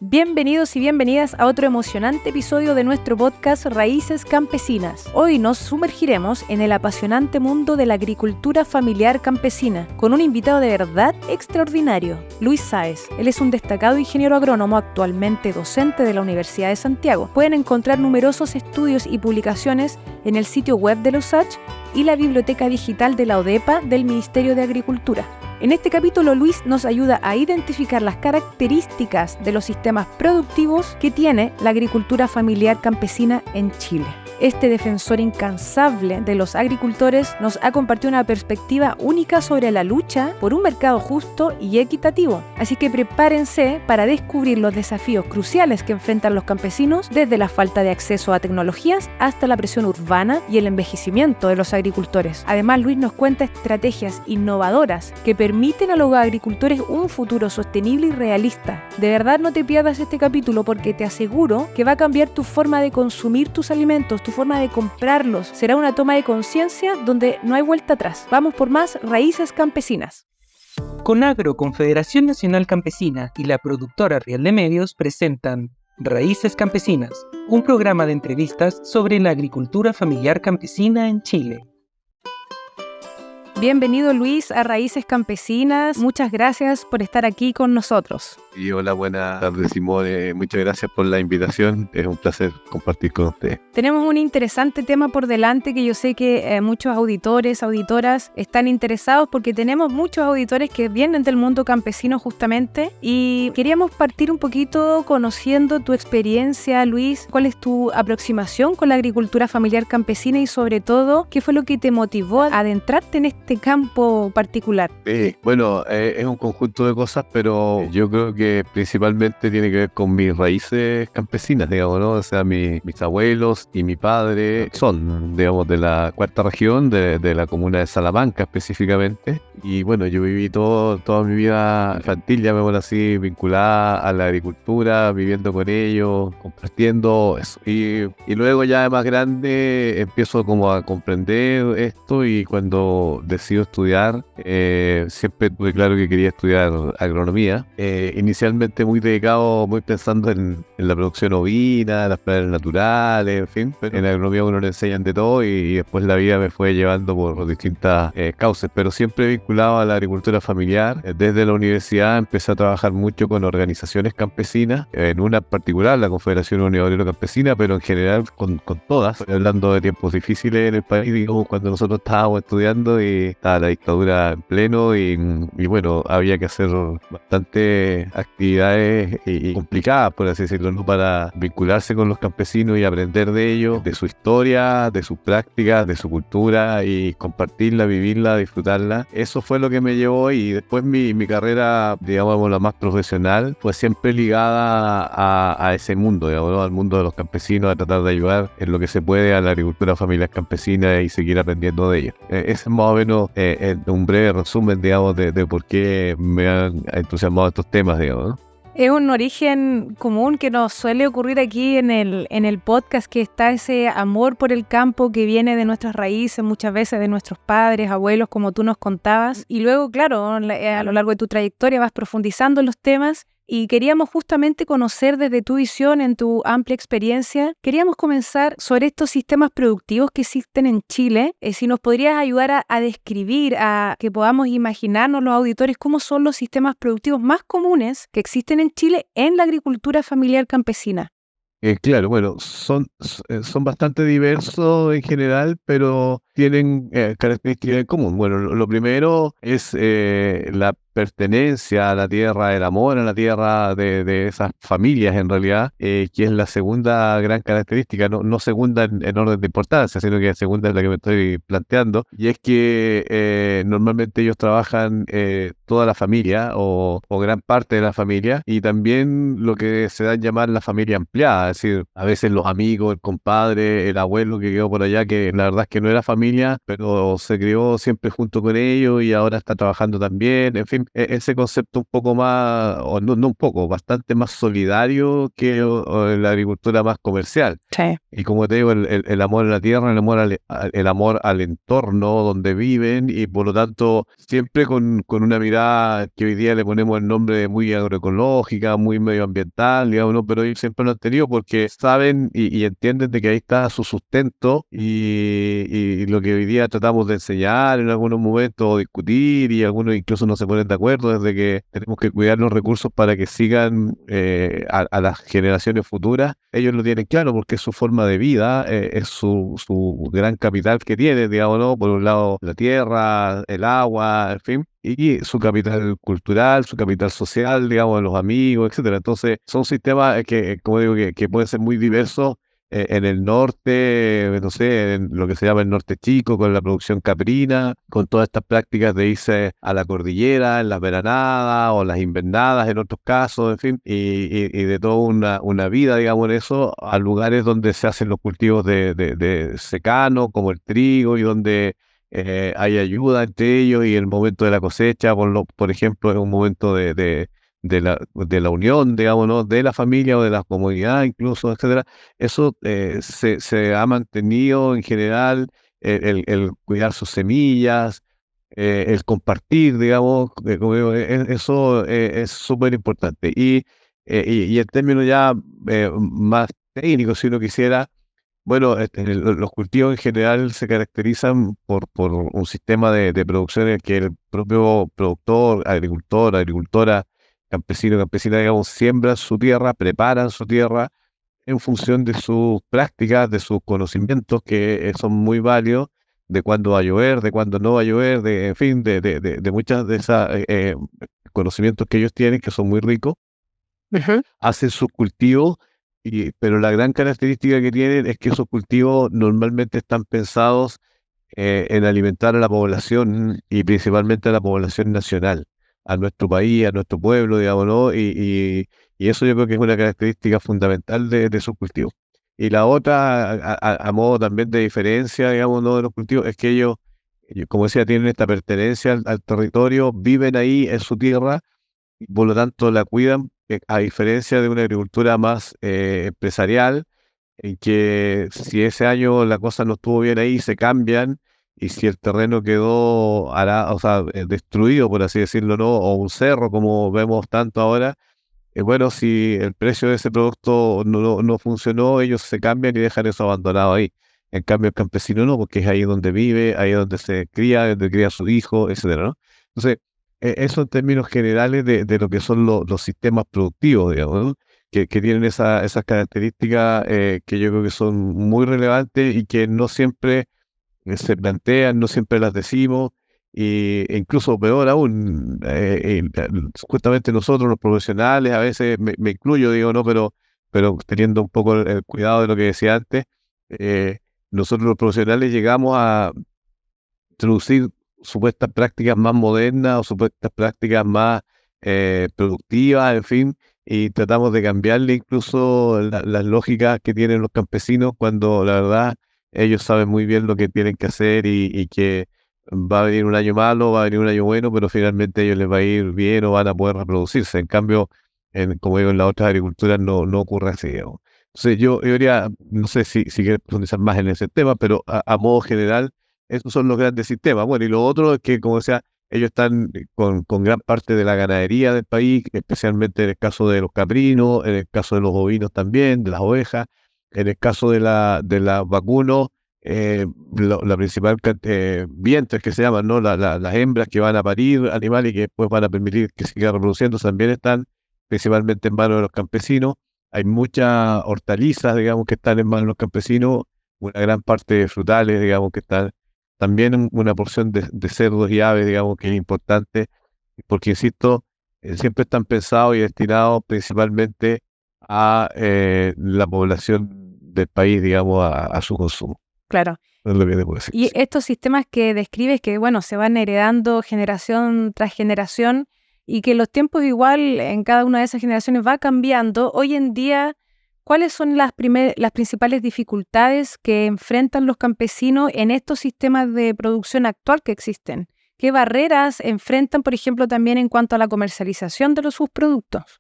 Bienvenidos y bienvenidas a otro emocionante episodio de nuestro podcast Raíces Campesinas. Hoy nos sumergiremos en el apasionante mundo de la agricultura familiar campesina, con un invitado de verdad extraordinario, Luis Sáez. Él es un destacado ingeniero agrónomo, actualmente docente de la Universidad de Santiago. Pueden encontrar numerosos estudios y publicaciones en el sitio web de la USACH y la biblioteca digital de la ODEPA del Ministerio de Agricultura. En este capítulo, Luis nos ayuda a identificar las características de los sistemas productivos que tiene la agricultura familiar campesina en Chile. Este defensor incansable de los agricultores nos ha compartido una perspectiva única sobre la lucha por un mercado justo y equitativo. Así que prepárense para descubrir los desafíos cruciales que enfrentan los campesinos, desde la falta de acceso a tecnologías hasta la presión urbana y el envejecimiento de los agricultores. Además, Luis nos cuenta estrategias innovadoras que permiten a los agricultores un futuro sostenible y realista. De verdad, no te pierdas este capítulo porque te aseguro que va a cambiar tu forma de consumir tus alimentos, tu forma de comprarlos. Será una toma de conciencia donde no hay vuelta atrás. Vamos por más Raíces Campesinas. Conagro, Confederación Nacional Campesina y la productora Riel de Medios presentan Raíces Campesinas, un programa de entrevistas sobre la agricultura familiar campesina en Chile. Bienvenido, Luis, a Raíces Campesinas. Muchas gracias por estar aquí con nosotros. Y hola, buenas tardes, Simón. Muchas gracias por la invitación. Es un placer compartir con ustedes. Tenemos un interesante tema por delante que yo sé que muchos auditores, auditoras están interesados porque tenemos muchos auditores que vienen del mundo campesino justamente y queríamos partir un poquito conociendo tu experiencia, Luis. ¿Cuál es tu aproximación con la agricultura familiar campesina y sobre todo, qué fue lo que te motivó a adentrarte en este campo particular? Bueno, es un conjunto de cosas, pero yo creo que principalmente tiene que ver con mis raíces campesinas, digamos, ¿no? O sea, mis abuelos y mi padre son, digamos, de la cuarta región, de la comuna de Salamanca específicamente. Y bueno, yo viví toda mi vida infantil, llamémoslo así, vinculada a la agricultura, viviendo con ellos, compartiendo eso. Y luego ya de más grande empiezo como a comprender esto y cuando decido estudiar, siempre tuve claro que quería estudiar agronomía. Inicialmente muy dedicado, muy pensando en la producción ovina, las plagas naturales, en fin. Pero en agronomía uno le enseñan de todo y después la vida me fue llevando por distintas causas, pero siempre vinculado a la agricultura familiar. Desde la universidad empecé a trabajar mucho con organizaciones campesinas, en una en particular, la Confederación Unión Obrera Campesina, pero en general con todas. Estoy hablando de tiempos difíciles en el país, digamos, cuando nosotros estábamos estudiando y estaba la dictadura en pleno y bueno, había que hacer bastante actividades complicadas, por así decirlo, ¿no? Para vincularse con los campesinos y aprender de ellos, de su historia, de sus prácticas, de su cultura y compartirla, vivirla, disfrutarla. Eso fue lo que me llevó y después mi carrera, digamos, la más profesional, fue siempre ligada a ese mundo, digamos, ¿no? Al mundo de los campesinos, a tratar de ayudar en lo que se puede a la agricultura familiar campesina y seguir aprendiendo de ella. Ese es más o menos un breve resumen, digamos, de por qué me han entusiasmado estos temas, digamos, ¿no? Es un origen común que nos suele ocurrir aquí en el podcast, que está ese amor por el campo que viene de nuestras raíces, muchas veces de nuestros padres, abuelos, como tú nos contabas. Y luego, claro, a lo largo de tu trayectoria vas profundizando en los temas. Y queríamos justamente conocer desde tu visión, en tu amplia experiencia, queríamos comenzar sobre estos sistemas productivos que existen en Chile. Si nos podrías ayudar a describir, a que podamos imaginarnos los auditores cómo son los sistemas productivos más comunes que existen en Chile en la agricultura familiar campesina. Claro, bueno, son bastante diversos en general, pero tienen características en común. Bueno, lo primero es la pertenencia a la tierra, el amor a la tierra de esas familias en realidad, que es la segunda gran característica, no segunda en orden de importancia, sino que segunda es la que me estoy planteando, y es que normalmente ellos trabajan toda la familia o gran parte de la familia, y también lo que se da a llamar la familia ampliada, es decir, a veces los amigos, el compadre, el abuelo que quedó por allá, que la verdad es que no era familia, pero se crió siempre junto con ellos y ahora está trabajando también, en fin. fin, ese concepto un poco más, o no un poco, bastante más solidario que la agricultura más comercial. Sí. Y como te digo, el amor a la tierra, el amor al entorno donde viven, y por lo tanto siempre con una mirada que hoy día le ponemos el nombre muy agroecológica, muy medioambiental, digamos, ¿no? Pero ellos siempre lo han tenido porque saben y entienden de que ahí está su sustento, y lo que hoy día tratamos de enseñar en algunos momentos o discutir, y algunos incluso no se ponen de acuerdo, desde que tenemos que cuidar los recursos para que sigan a las generaciones futuras. Ellos lo tienen claro porque es su forma de vida, es su gran capital que tiene, digamos, ¿no? Por un lado la tierra, el agua, en fin, y su capital cultural, su capital social, digamos, los amigos, etcétera. Entonces, son sistemas que, como digo, que pueden ser muy diversos. En el norte, no sé, en lo que se llama el norte chico, con la producción caprina, con todas estas prácticas de irse a la cordillera, en las veranadas o las invernadas en otros casos, en fin, y de toda una vida, digamos, en eso, a lugares donde se hacen los cultivos de secano, como el trigo, y donde hay ayuda entre ellos, y el momento de la cosecha, por ejemplo, es un momento de la unión, digamos, ¿no? De la familia o de la comunidad incluso, etcétera. Eso se ha mantenido en general, el cuidar sus semillas, el compartir, digamos, como digo, eso es súper importante. Y en términos ya más técnicos, si uno quisiera, bueno, los cultivos en general se caracterizan por un sistema de producción en el que el propio productor, agricultora, campesino, campesina, digamos, siembran su tierra, preparan su tierra en función de sus prácticas, de sus conocimientos, que son muy válidos, de cuándo va a llover, de cuándo no va a llover, en fin, de muchas de esas conocimientos que ellos tienen, que son muy ricos. Ujú. Hacen sus cultivos, pero la gran característica que tienen es que esos cultivos normalmente están pensados en alimentar a la población, y principalmente a la población nacional, a nuestro país, a nuestro pueblo, digamos, ¿no? Y eso yo creo que es una característica fundamental de sus cultivos. Y la otra, a modo también de diferencia, digamos, ¿no? De los cultivos, es que ellos, como decía, tienen esta pertenencia al territorio, viven ahí en su tierra, y por lo tanto la cuidan, a diferencia de una agricultura más empresarial, en que si ese año la cosa no estuvo bien ahí, se cambian, y si el terreno quedó o sea, destruido, por así decirlo, ¿no? O un cerro, como vemos tanto ahora, bueno, si el precio de ese producto no funcionó, ellos se cambian y dejan eso abandonado ahí. En cambio, el campesino no, porque es ahí donde vive, ahí donde se cría, donde cría a su hijo, etcétera, ¿no? Entonces, eso en términos generales de lo que son los sistemas productivos, digamos, ¿no? Que tienen esas características, que yo creo que son muy relevantes, y que no siempre se plantean, no siempre las decimos, e incluso peor aún, justamente nosotros los profesionales, a veces me incluyo, digo, no, pero teniendo un poco el cuidado de lo que decía antes, eh, nosotros los profesionales llegamos a introducir supuestas prácticas más modernas o supuestas prácticas más productivas, en fin, y tratamos de cambiarle incluso las lógicas que tienen los campesinos, cuando la verdad ellos saben muy bien lo que tienen que hacer, y que va a venir un año malo, va a venir un año bueno, pero finalmente a ellos les va a ir bien o van a poder reproducirse. En cambio, como digo, en las otras agriculturas no ocurre así, digamos. Entonces yo diría, no sé si quieres profundizar más en ese tema, pero a modo general, esos son los grandes sistemas. Bueno, y lo otro es que, como decía, ellos están con gran parte de la ganadería del país, especialmente en el caso de los caprinos, en el caso de los bovinos también, de las ovejas, en el caso de la vacuno, la principal vientres que se llaman, ¿no? Las hembras que van a parir animales y que después van a permitir que se siga reproduciendo, también están principalmente en manos de los campesinos. Hay muchas hortalizas, digamos, que están en manos de los campesinos, una gran parte de frutales, digamos, que están también una porción de cerdos y aves, digamos, que es importante, porque, insisto, siempre están pensados y destinados principalmente a la población del país, digamos, a su consumo. Claro. Es lo que te puedo decir. Y estos sistemas que describes que, bueno, se van heredando generación tras generación y que los tiempos igual en cada una de esas generaciones va cambiando, hoy en día, ¿cuáles son las principales dificultades que enfrentan los campesinos en estos sistemas de producción actual que existen? ¿Qué barreras enfrentan, por ejemplo, también en cuanto a la comercialización de sus productos?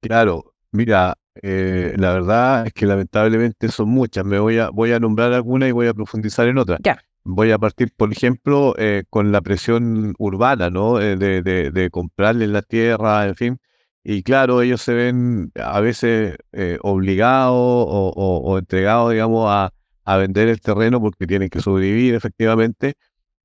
Claro, mira, la verdad es que lamentablemente son muchas. Voy a nombrar algunas y voy a profundizar en otras. Ya. Voy a partir, por ejemplo, con la presión urbana, ¿no? De comprarle la tierra, en fin. Y claro, ellos se ven a veces obligados o entregados, digamos, a vender el terreno porque tienen que sobrevivir efectivamente,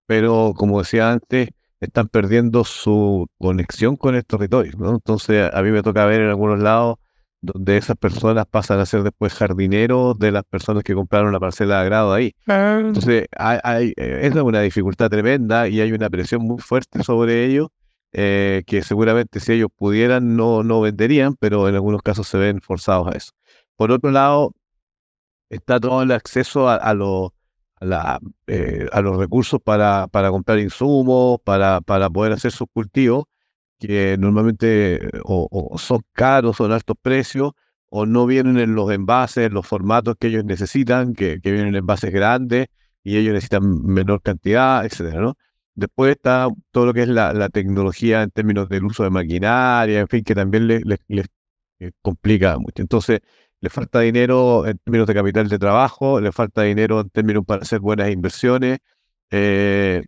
pero como decía antes, están perdiendo su conexión con el territorio, ¿no? Entonces, a mí me toca ver en algunos lados donde esas personas pasan a ser después jardineros de las personas que compraron la parcela de agrado ahí. Entonces, esa es una dificultad tremenda y hay una presión muy fuerte sobre ellos, que seguramente si ellos pudieran no venderían, pero en algunos casos se ven forzados a eso. Por otro lado, está todo el acceso a los recursos para comprar insumos, para poder hacer sus cultivos, que normalmente o son caros, son altos precios, o no vienen en los envases, en los formatos que ellos necesitan, que vienen en envases grandes y ellos necesitan menor cantidad, etcétera, ¿no? Después está todo lo que es la tecnología en términos del uso de maquinaria, en fin, que también les complica mucho. Entonces, le falta dinero en términos de capital de trabajo, le falta dinero en términos para hacer buenas inversiones. eh,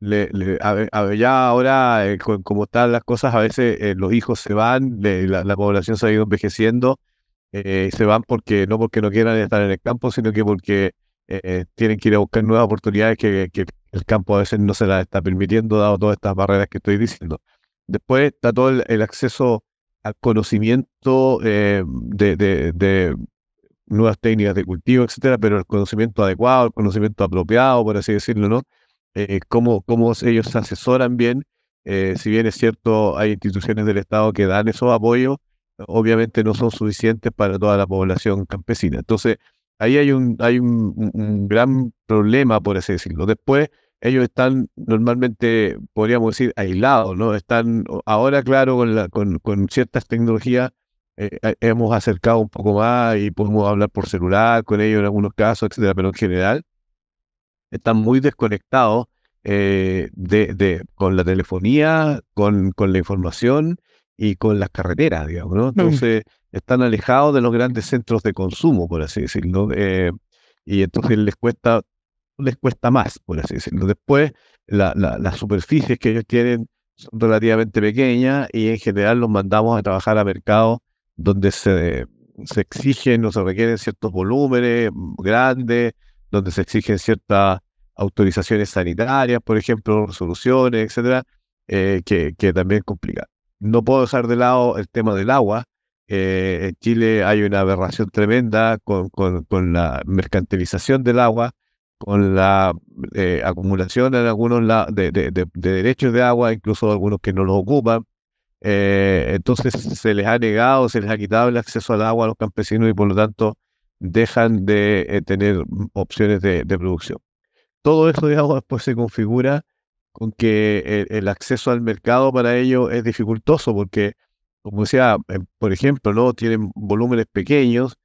ya ahora, como están las cosas, a veces los hijos se van, la población se ha ido envejeciendo, y se van no porque no quieran estar en el campo, sino que porque tienen que ir a buscar nuevas oportunidades que el campo a veces no se las está permitiendo, dado todas estas barreras que estoy diciendo. Después está todo el acceso al conocimiento de nuevas técnicas de cultivo, etcétera, pero el conocimiento adecuado, el conocimiento apropiado, por así decirlo, ¿no? Cómo ellos se asesoran bien. Si bien es cierto, hay instituciones del Estado que dan esos apoyos, obviamente no son suficientes para toda la población campesina. Entonces, ahí hay un gran problema, por así decirlo. Después, ellos están normalmente, podríamos decir, aislados, ¿no? Están ahora, claro, con ciertas tecnologías, hemos acercado un poco más y podemos hablar por celular con ellos en algunos casos, etcétera, pero en general están muy desconectados con la telefonía, con la información y con las carreteras, digamos, ¿no? Entonces, están alejados de los grandes centros de consumo, por así decirlo, y entonces les cuesta más, por así decirlo. Después, las superficies que ellos tienen son relativamente pequeñas y en general los mandamos a trabajar a mercados donde se exigen o se requieren ciertos volúmenes grandes, donde se exigen ciertas autorizaciones sanitarias, por ejemplo, resoluciones, etcétera, que también complica. No puedo dejar de lado el tema del agua. En Chile hay una aberración tremenda con la mercantilización del agua, con la acumulación en algunos de derechos de agua, incluso algunos que no los ocupan. Entonces se les ha negado, se les ha quitado el acceso al agua a los campesinos y por lo tanto dejan de tener opciones de producción. Todo eso, digamos, después se configura con que el acceso al mercado para ellos es dificultoso porque, como decía, por ejemplo, ¿no? Tienen volúmenes pequeños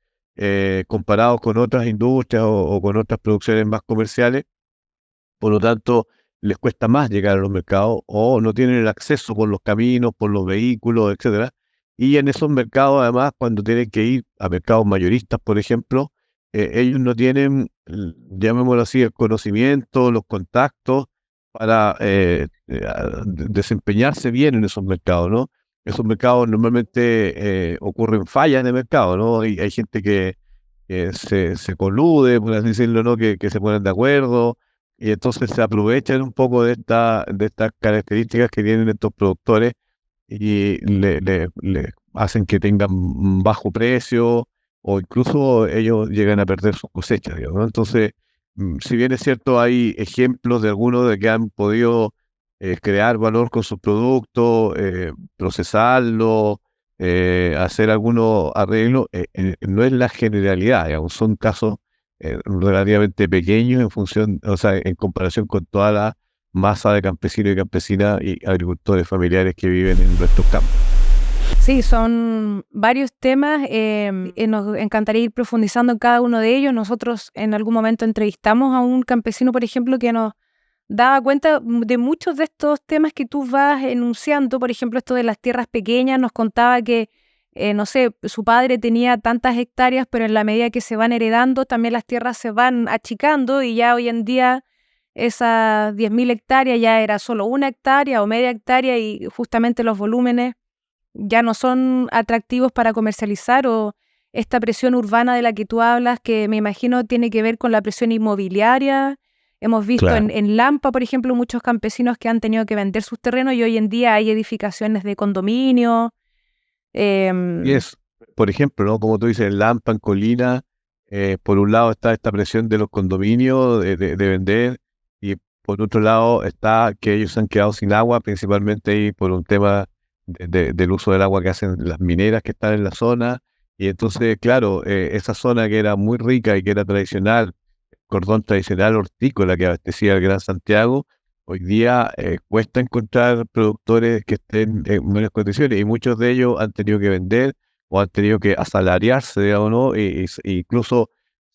comparados con otras industrias o con otras producciones más comerciales. Por lo tanto, les cuesta más llegar a los mercados o no tienen el acceso por los caminos, por los vehículos, etcétera. Y en esos mercados, además, cuando tienen que ir a mercados mayoristas, por ejemplo, ellos no tienen, llamémoslo así, el conocimiento, los contactos para desempeñarse bien en esos mercados, ¿no? Esos mercados normalmente ocurren fallas de mercado, ¿no? Y hay gente que se colude, por así decirlo, ¿no? Que se ponen de acuerdo y entonces se aprovechan un poco de estas características que tienen estos productores y le hacen que tengan un bajo precio o incluso ellos llegan a perder sus cosechas, digamos, ¿no? Entonces, si bien es cierto, hay ejemplos de algunos de que han podido crear valor con sus productos, procesarlo, hacer algunos arreglos, no es la generalidad, digamos, son casos relativamente pequeños en función, o sea, en comparación con toda la masa de campesinos y campesinas y agricultores familiares que viven en nuestros campos. Sí, son varios temas. Nos encantaría ir profundizando en cada uno de ellos. Nosotros en algún momento entrevistamos a un campesino, por ejemplo, que nos daba cuenta de muchos de estos temas que tú vas enunciando. Por ejemplo, esto de las tierras pequeñas, nos contaba que, no sé, su padre tenía tantas hectáreas, pero en la medida que se van heredando, también las tierras se van achicando y ya hoy en día esas 10.000 hectáreas ya era solo 1 hectárea o media hectárea y justamente los volúmenes ya no son atractivos para comercializar, o esta presión urbana de la que tú hablas, que me imagino tiene que ver con la presión inmobiliaria. Hemos visto Claro. en Lampa, por ejemplo, muchos campesinos que han tenido que vender sus terrenos y hoy en día hay edificaciones de condominio. Y es, por ejemplo, ¿no? Como tú dices, en Lampa, en Colina, por un lado está esta presión de los condominios de vender, y por otro lado está que ellos se han quedado sin agua, principalmente ahí por un tema del uso del agua que hacen las mineras que están en la zona. Y entonces, claro, esa zona que era muy rica y que era tradicional, cordón tradicional hortícola que abastecía el Gran Santiago, hoy día cuesta encontrar productores que estén en buenas condiciones, y muchos de ellos han tenido que vender o han tenido que asalariarse, digamos, ¿no? Incluso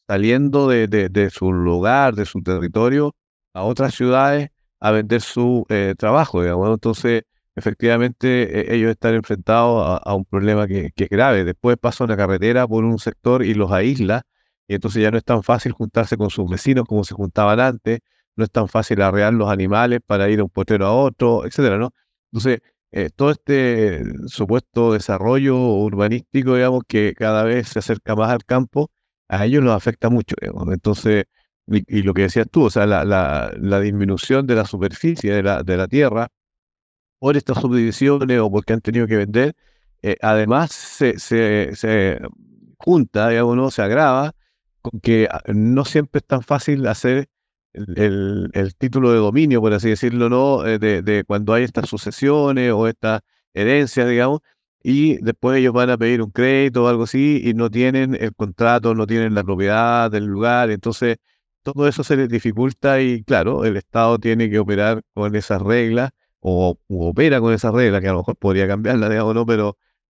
saliendo de su lugar, de su territorio, a otras ciudades a vender su trabajo, digamos, ¿no? Entonces, efectivamente, ellos están enfrentados a un problema que es grave. Después pasa una carretera por un sector y los aísla, y entonces ya no es tan fácil juntarse con sus vecinos como se juntaban antes, no es tan fácil arrear los animales para ir de un potrero a otro, etcétera, ¿no? Entonces, todo este supuesto desarrollo urbanístico, digamos, que cada vez se acerca más al campo, a ellos los afecta mucho, digamos. Entonces, y lo que decías tú, o sea, la disminución de la superficie de la tierra por estas subdivisiones o porque han tenido que vender, además se junta, digamos, ¿no? Se agrava con que no siempre es tan fácil hacer el título de dominio, por así decirlo, ¿no? De cuando hay estas sucesiones o estas herencias, digamos, y después ellos van a pedir un crédito o algo así y no tienen el contrato, no tienen la propiedad del lugar, entonces todo eso se les dificulta y claro, el Estado tiene que operar con esas reglas o opera con esas reglas, que a lo mejor podría cambiarlas, digamos, ¿no?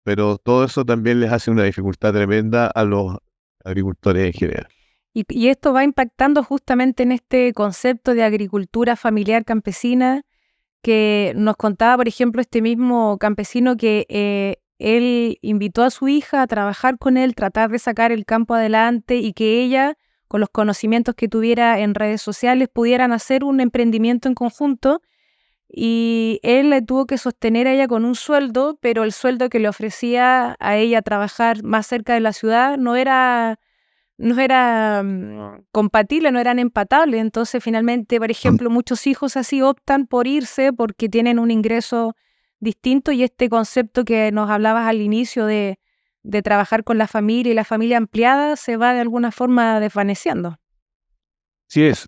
Pero todo eso también les hace una dificultad tremenda a los agricultores en general. Y esto va impactando justamente en este concepto de agricultura familiar campesina que nos contaba, por ejemplo, este mismo campesino que él invitó a su hija a trabajar con él, tratar de sacar el campo adelante y que ella, con los conocimientos que tuviera en redes sociales, pudieran hacer un emprendimiento en conjunto. Y él le tuvo que sostener a ella con un sueldo, pero el sueldo que le ofrecía a ella trabajar más cerca de la ciudad no era compatible, no eran empatables. Entonces, finalmente, por ejemplo, muchos hijos así optan por irse porque tienen un ingreso distinto y este concepto que nos hablabas al inicio de trabajar con la familia y la familia ampliada se va de alguna forma desvaneciendo.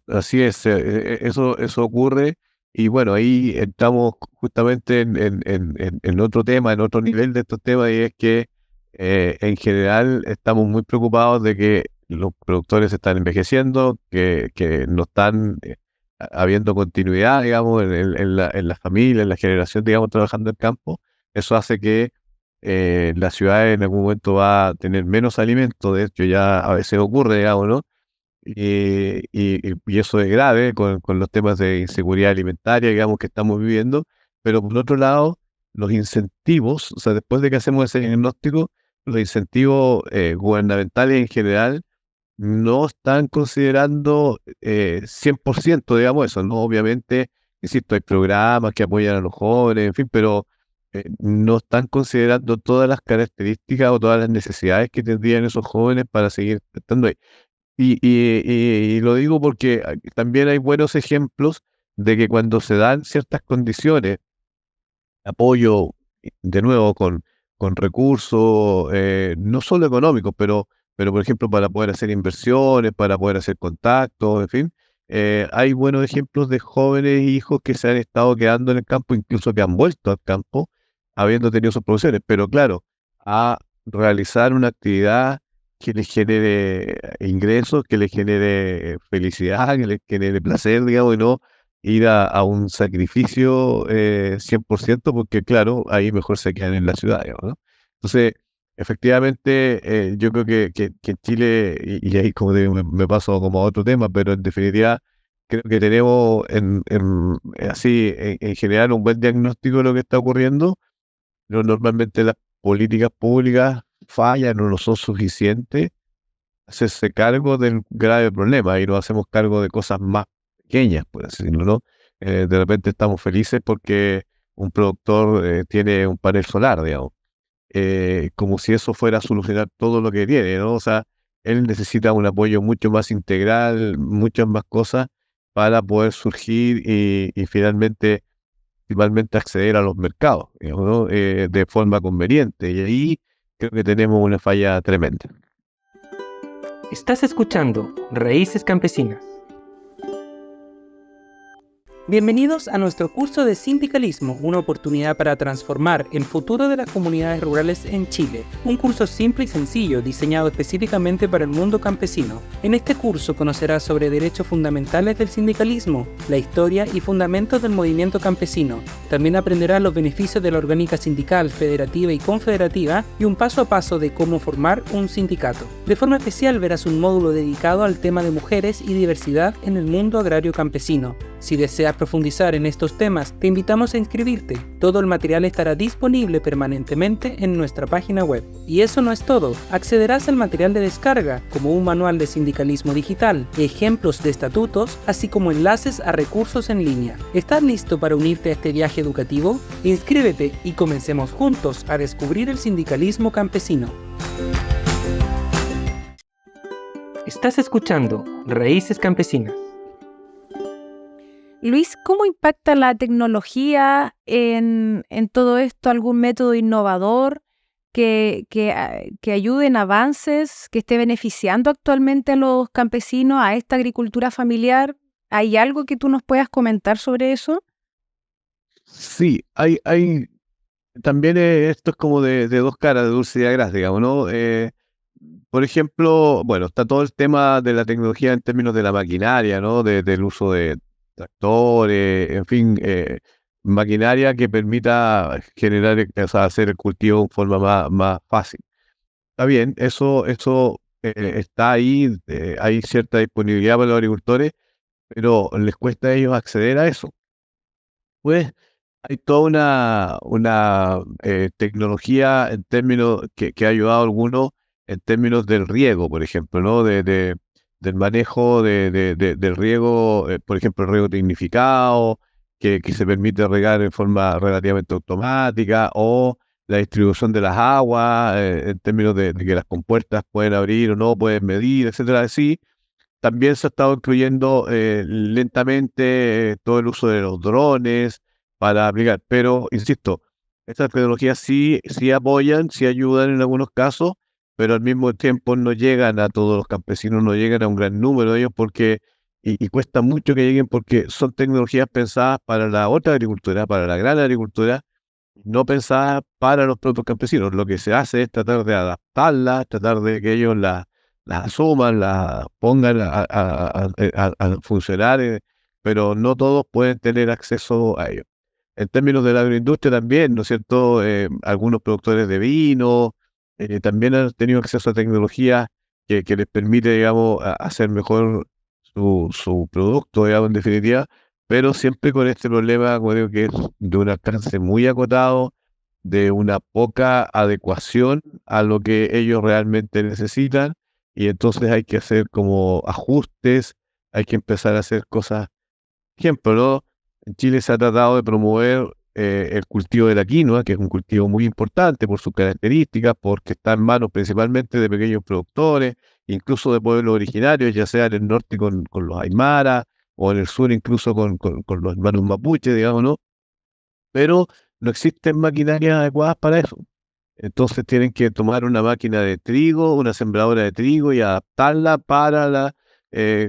Así es, eso ocurre, y bueno, ahí estamos justamente en otro tema, en otro nivel de estos temas, y es que en general estamos muy preocupados de que los productores están envejeciendo, que no están habiendo continuidad, digamos, en la familia, en la generación, digamos, trabajando en el campo. Eso hace que la ciudad en algún momento va a tener menos alimento, de hecho ya a veces ocurre, digamos, ¿no? Y eso es grave con los temas de inseguridad alimentaria, digamos, que estamos viviendo. Pero por otro lado, los incentivos, o sea, después de que hacemos ese diagnóstico, los incentivos gubernamentales en general no están considerando 100%, digamos, eso, ¿no? Obviamente, insisto, hay programas que apoyan a los jóvenes, en fin, pero no están considerando todas las características o todas las necesidades que tendrían esos jóvenes para seguir estando ahí. Y lo digo porque también hay buenos ejemplos de que cuando se dan ciertas condiciones, apoyo, de nuevo, con recursos, no solo económicos, pero por ejemplo para poder hacer inversiones, para poder hacer contactos, en fin, hay buenos ejemplos de jóvenes hijos que se han estado quedando en el campo, incluso que han vuelto al campo, habiendo tenido sus profesiones, pero claro, a realizar una actividad que les genere ingresos, que les genere felicidad, que les genere placer, digamos, y no ir a un sacrificio 100%, porque claro, ahí mejor se quedan en la ciudad, digamos, ¿no? Entonces, efectivamente, yo creo que en Chile, y ahí como digo, me paso como a otro tema, pero en definitiva, creo que tenemos así en general un buen diagnóstico de lo que está ocurriendo, pero normalmente las políticas públicas fallan o no son suficientes a hacerse cargo del grave problema y nos hacemos cargo de cosas más pequeñas, por así decirlo, ¿no? De repente estamos felices porque un productor tiene un panel solar, digamos, como si eso fuera a solucionar todo lo que tiene, ¿no? O sea, él necesita un apoyo mucho más integral, muchas más cosas para poder surgir y finalmente acceder a los mercados, digamos, ¿no? De forma conveniente. Y ahí creo que tenemos una falla tremenda. Estás escuchando Raíces Campesinas. Bienvenidos a nuestro curso de sindicalismo, una oportunidad para transformar el futuro de las comunidades rurales en Chile. Un curso simple y sencillo, diseñado específicamente para el mundo campesino. En este curso conocerás sobre derechos fundamentales del sindicalismo, la historia y fundamentos del movimiento campesino. También aprenderás los beneficios de la orgánica sindical, federativa y confederativa y un paso a paso de cómo formar un sindicato. De forma especial verás un módulo dedicado al tema de mujeres y diversidad en el mundo agrario campesino. Si deseas profundizar en estos temas, te invitamos a inscribirte. Todo el material estará disponible permanentemente en nuestra página web. Y eso no es todo. Accederás al material de descarga, como un manual de sindicalismo digital, ejemplos de estatutos, así como enlaces a recursos en línea. ¿Estás listo para unirte a este viaje educativo? Inscríbete y comencemos juntos a descubrir el sindicalismo campesino. Estás escuchando Raíces Campesinas. Luis, ¿cómo impacta la tecnología en todo esto? ¿Algún método innovador que ayude en avances, que esté beneficiando actualmente a los campesinos, a esta agricultura familiar? ¿Hay algo que tú nos puedas comentar sobre eso? Sí, también esto es como de dos caras, de dulce y de gras, digamos, ¿no? Por ejemplo, bueno, está todo el tema de la tecnología en términos de la maquinaria, ¿no? Del uso de tractores, en fin, maquinaria que permita generar, o sea, hacer el cultivo de forma más fácil. Está bien, eso está ahí, hay cierta disponibilidad para los agricultores, pero les cuesta a ellos acceder a eso. Pues hay toda una tecnología en términos que ha ayudado a algunos en términos del riego, por ejemplo, ¿no? Del manejo del riego, por ejemplo, el riego tecnificado, que se permite regar en forma relativamente automática, o la distribución de las aguas, en términos de que las compuertas pueden abrir o no, pueden medir, etcétera. Así, también se ha estado incluyendo lentamente todo el uso de los drones para aplicar, pero insisto, estas tecnologías sí apoyan, sí ayudan en algunos casos, pero al mismo tiempo no llegan a todos los campesinos, no llegan a un gran número de ellos y cuesta mucho que lleguen porque son tecnologías pensadas para la otra agricultura, para la gran agricultura, no pensadas para los propios campesinos. Lo que se hace es tratar de adaptarlas, tratar de que ellos las asuman, las pongan a funcionar, pero no todos pueden tener acceso a ello. En términos de la agroindustria también, ¿no es cierto? Algunos productores de vino también han tenido acceso a tecnología que les permite, digamos, hacer mejor su producto, digamos, en definitiva, pero siempre con este problema, como digo, que es de un alcance muy acotado, de una poca adecuación a lo que ellos realmente necesitan, y entonces hay que hacer como ajustes, hay que empezar a hacer cosas. Ejemplo, ¿no? En Chile se ha tratado de promover el cultivo de la quinoa, que es un cultivo muy importante por sus características, porque está en manos principalmente de pequeños productores, incluso de pueblos originarios, ya sea en el norte con los Aymara, o en el sur incluso con los hermanos mapuche, digamos, ¿no? Pero no existen maquinarias adecuadas para eso. Entonces tienen que tomar una máquina de trigo, una sembradora de trigo y adaptarla para la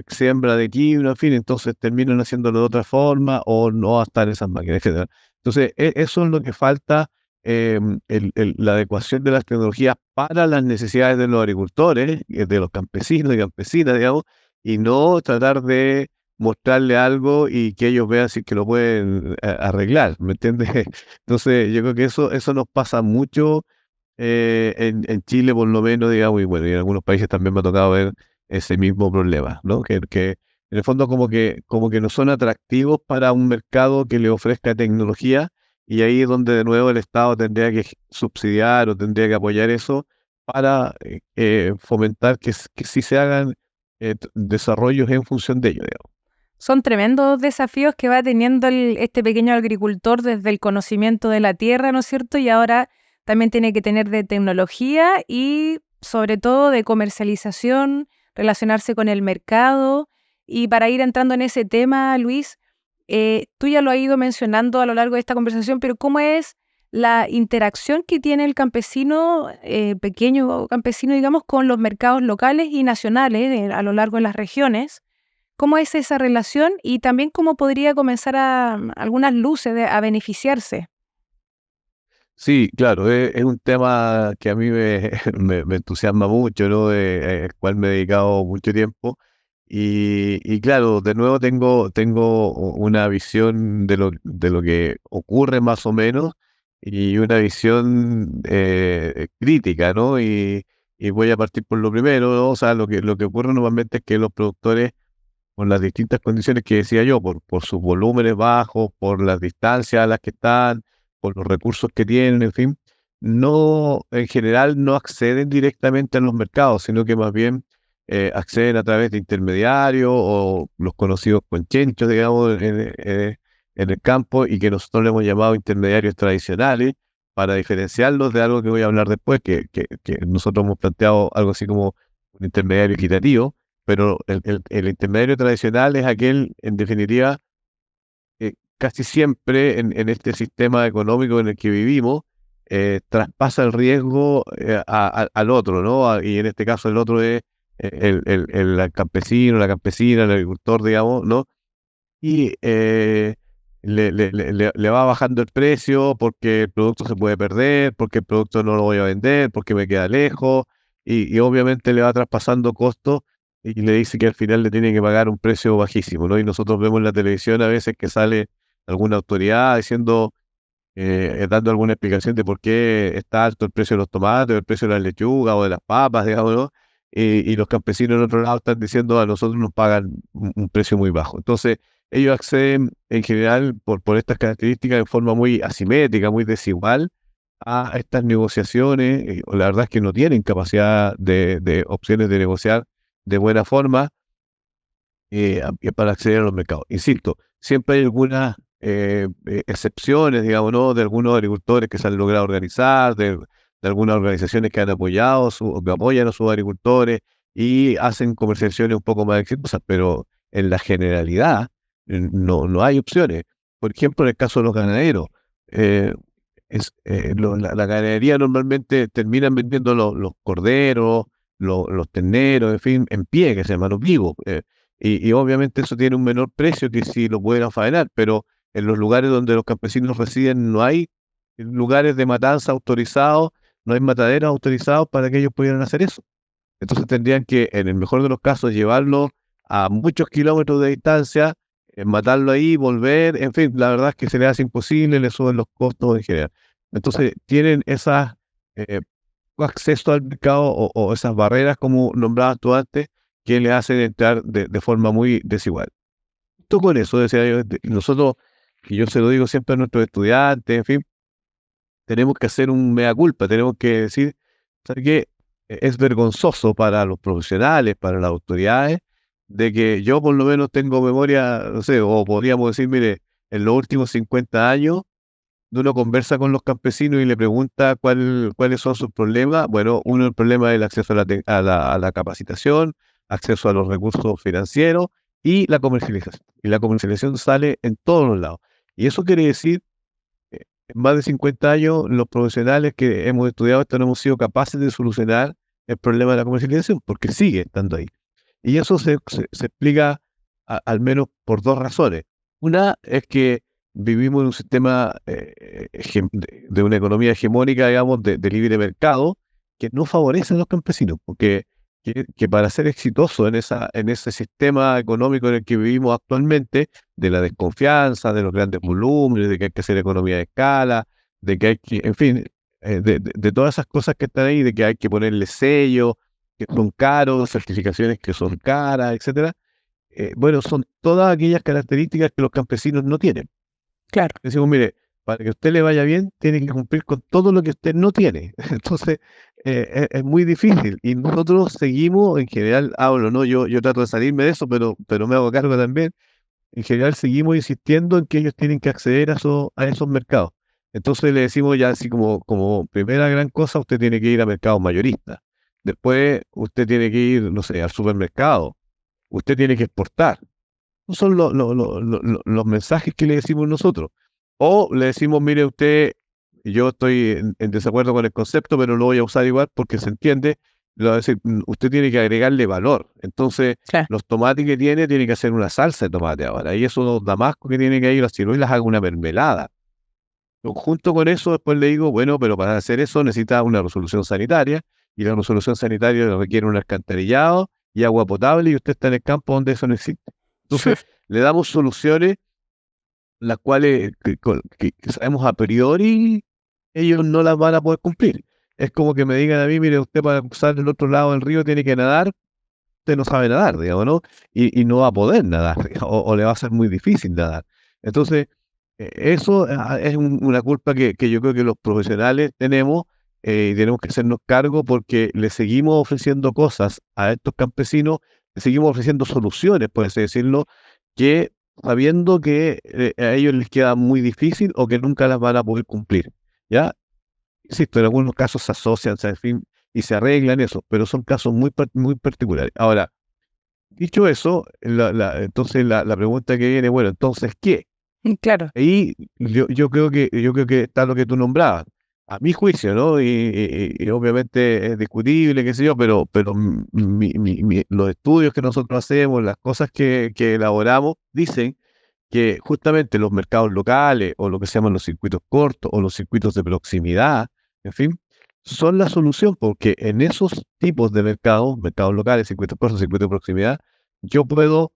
siembra de quinoa, en fin, entonces terminan haciéndolo de otra forma o no estar esas máquinas, etcétera. Entonces, eso es lo que falta, la adecuación de las tecnologías para las necesidades de los agricultores, de los campesinos y campesinas, digamos, y no tratar de mostrarle algo y que ellos vean si que lo pueden arreglar, ¿me entiendes? Entonces, yo creo que eso nos pasa mucho en Chile, por lo menos, digamos, y bueno, y en algunos países también me ha tocado ver ese mismo problema, ¿no? Que en el fondo como que no son atractivos para un mercado que le ofrezca tecnología, y ahí es donde de nuevo el Estado tendría que subsidiar o tendría que apoyar eso para fomentar que sí se hagan desarrollos en función de ello, digamos. Son tremendos desafíos que va teniendo este pequeño agricultor desde el conocimiento de la tierra, ¿no es cierto? Y ahora también tiene que tener de tecnología y sobre todo de comercialización, relacionarse con el mercado. Y para ir entrando en ese tema, Luis, tú ya lo has ido mencionando a lo largo de esta conversación, pero ¿cómo es la interacción que tiene el campesino, pequeño campesino, digamos, con los mercados locales y nacionales a lo largo de las regiones? ¿Cómo es esa relación? Y también cómo podría comenzar algunas luces a beneficiarse. Sí, claro, es un tema que a mí me entusiasma mucho, ¿no? Al cual me he dedicado mucho tiempo. Y claro, de nuevo tengo una visión de lo que ocurre más o menos, y una visión crítica, ¿no? Y voy a partir por lo primero, ¿no? O sea, lo que ocurre normalmente es que los productores, por las distintas condiciones que decía yo, por sus volúmenes bajos, por las distancias a las que están, por los recursos que tienen, en fin, no, en general no acceden directamente a los mercados, sino que más bien acceden a través de intermediarios o los conocidos conchenchos, digamos, en el campo, y que nosotros le hemos llamado intermediarios tradicionales, para diferenciarlos de algo que voy a hablar después, que nosotros hemos planteado algo así como un intermediario equitativo. Pero el intermediario tradicional es aquel, en definitiva, casi siempre en este sistema económico en el que vivimos, traspasa el riesgo al otro, ¿no? Y en este caso el otro es el campesino, la campesina, el agricultor, digamos, ¿no? Y le va bajando el precio porque el producto se puede perder, porque el producto no lo voy a vender, porque me queda lejos, y obviamente le va traspasando costos, y le dice que al final le tiene que pagar un precio bajísimo, ¿no? Y nosotros vemos en la televisión a veces que sale alguna autoridad diciendo, dando alguna explicación de por qué está alto el precio de los tomates, o el precio de las lechugas o de las papas, digamos, ¿no? Y los campesinos en otro lado están diciendo, a nosotros nos pagan un precio muy bajo. Entonces, ellos acceden en general por estas características en forma muy asimétrica, muy desigual a estas negociaciones. La verdad es que no tienen capacidad de opciones de negociar de buena forma para acceder a los mercados. Insisto, siempre hay algunas excepciones, digamos, ¿no? De algunos agricultores que se han logrado organizar, de algunas organizaciones que han apoyado o que apoyan a sus agricultores y hacen comercializaciones un poco más exitosas, pero en la generalidad no hay opciones. Por ejemplo, en el caso de los ganaderos, eh, la ganadería normalmente terminan vendiendo los corderos, los terneros, en fin, en pie, que se llaman los vivos. Y obviamente eso tiene un menor precio que si lo pudieran faenar, pero en los lugares donde los campesinos residen no hay lugares de matanza autorizados, no hay mataderos autorizados para que ellos pudieran hacer eso. Entonces tendrían que, en el mejor de los casos, llevarlo a muchos kilómetros de distancia, matarlo ahí, volver, en fin, la verdad es que se les hace imposible, les suben los costos en general. Entonces tienen esas acceso al mercado o esas barreras, como nombrabas tú antes, que le hacen entrar de forma muy desigual. Tú con eso, decía yo, nosotros, y yo se lo digo siempre a nuestros estudiantes, en fin, tenemos que hacer un mea culpa, tenemos que decir, ¿sabes qué? Es vergonzoso para los profesionales, para las autoridades, de que yo por lo menos tengo memoria, no sé, o podríamos decir, mire, en los últimos 50 años, uno conversa con los campesinos y le pregunta cuáles son sus problemas. Bueno, uno, el problema es el acceso a la capacitación, acceso a los recursos financieros y la comercialización. Y la comercialización sale en todos los lados. Y eso quiere decir, en más de 50 años, los profesionales que hemos estudiado esto no hemos sido capaces de solucionar el problema de la comercialización, porque sigue estando ahí. Y eso se explica al menos por dos razones. Una es que vivimos en un sistema de una economía hegemónica, digamos, de libre mercado, que no favorece a los campesinos, porque que para ser exitoso en ese sistema económico en el que vivimos actualmente, de la desconfianza, de los grandes volúmenes, de que hay que hacer economía de escala, de que hay que, en fin, de todas esas cosas que están ahí, de que hay que ponerle sellos que son caros, certificaciones que son caras, etcétera. bueno, son todas aquellas características que los campesinos no tienen. Claro. Decimos, mire, para que a usted le vaya bien, tiene que cumplir con todo lo que usted no tiene. Entonces, es muy difícil. Y nosotros seguimos, en general, hablo, ¿no? Yo trato de salirme de eso, pero me hago cargo también. En general, seguimos insistiendo en que ellos tienen que acceder a esos mercados. Entonces, le decimos ya así como primera gran cosa, usted tiene que ir a mercados mayoristas. Después, usted tiene que ir, no sé, al supermercado. Usted tiene que exportar. Esos son los mensajes que le decimos nosotros. O le decimos, mire usted, yo estoy en desacuerdo con el concepto, pero lo voy a usar igual porque se entiende. Le voy a decir, usted tiene que agregarle valor. Entonces, Claro. los tomates que tiene que hacer una salsa de tomate ahora. Y esos damascos que tiene que ir, las ciruelas, haga una mermelada. Junto con eso, después le digo, bueno, pero para hacer eso necesita una resolución sanitaria. Y la resolución sanitaria requiere un alcantarillado y agua potable. Y usted está en el campo donde eso no existe. Entonces, le damos soluciones las cuales que sabemos a priori ellos no las van a poder cumplir. Es como que me digan a mí, mire, usted para cruzar el otro lado del río tiene que nadar, usted no sabe nadar, digamos, ¿no? Y no va a poder nadar, o le va a ser muy difícil nadar. Entonces, eso es una culpa que yo creo que los profesionales tenemos, y tenemos que hacernos cargo porque le seguimos ofreciendo cosas a estos campesinos, le seguimos ofreciendo soluciones, por así decirlo, que sabiendo que a ellos les queda muy difícil o que nunca las van a poder cumplir, ¿ya? Insisto, en algunos casos se asocian, en fin, y se arreglan eso, pero son casos muy particulares. Ahora, dicho eso, entonces la pregunta que viene, bueno, entonces, ¿qué? Claro. Ahí yo creo que está lo que tú nombrabas. A mi juicio, ¿no? Y obviamente es discutible, qué sé yo, pero los estudios que nosotros hacemos, las cosas que elaboramos, dicen que justamente los mercados locales o lo que se llaman los circuitos cortos o los circuitos de proximidad, en fin, son la solución porque en esos tipos de mercados locales, circuitos cortos, circuitos de proximidad, yo puedo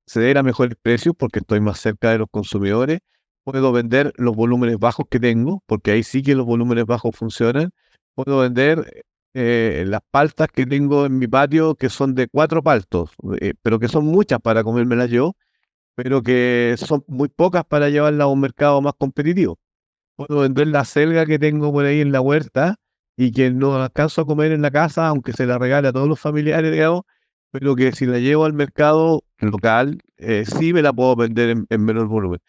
ceder a mejores precios porque estoy más cerca de los consumidores, puedo vender los volúmenes bajos que tengo, porque ahí sí que los volúmenes bajos funcionan, puedo vender las paltas que tengo en mi patio, que son de 4 paltos, pero que son muchas para comérmelas yo, pero que son muy pocas para llevarla a un mercado más competitivo. Puedo vender la selga que tengo por ahí en la huerta y que no alcanzo a comer en la casa, aunque se la regale a todos los familiares, digamos, pero que si la llevo al mercado local, sí me la puedo vender en menor volumen.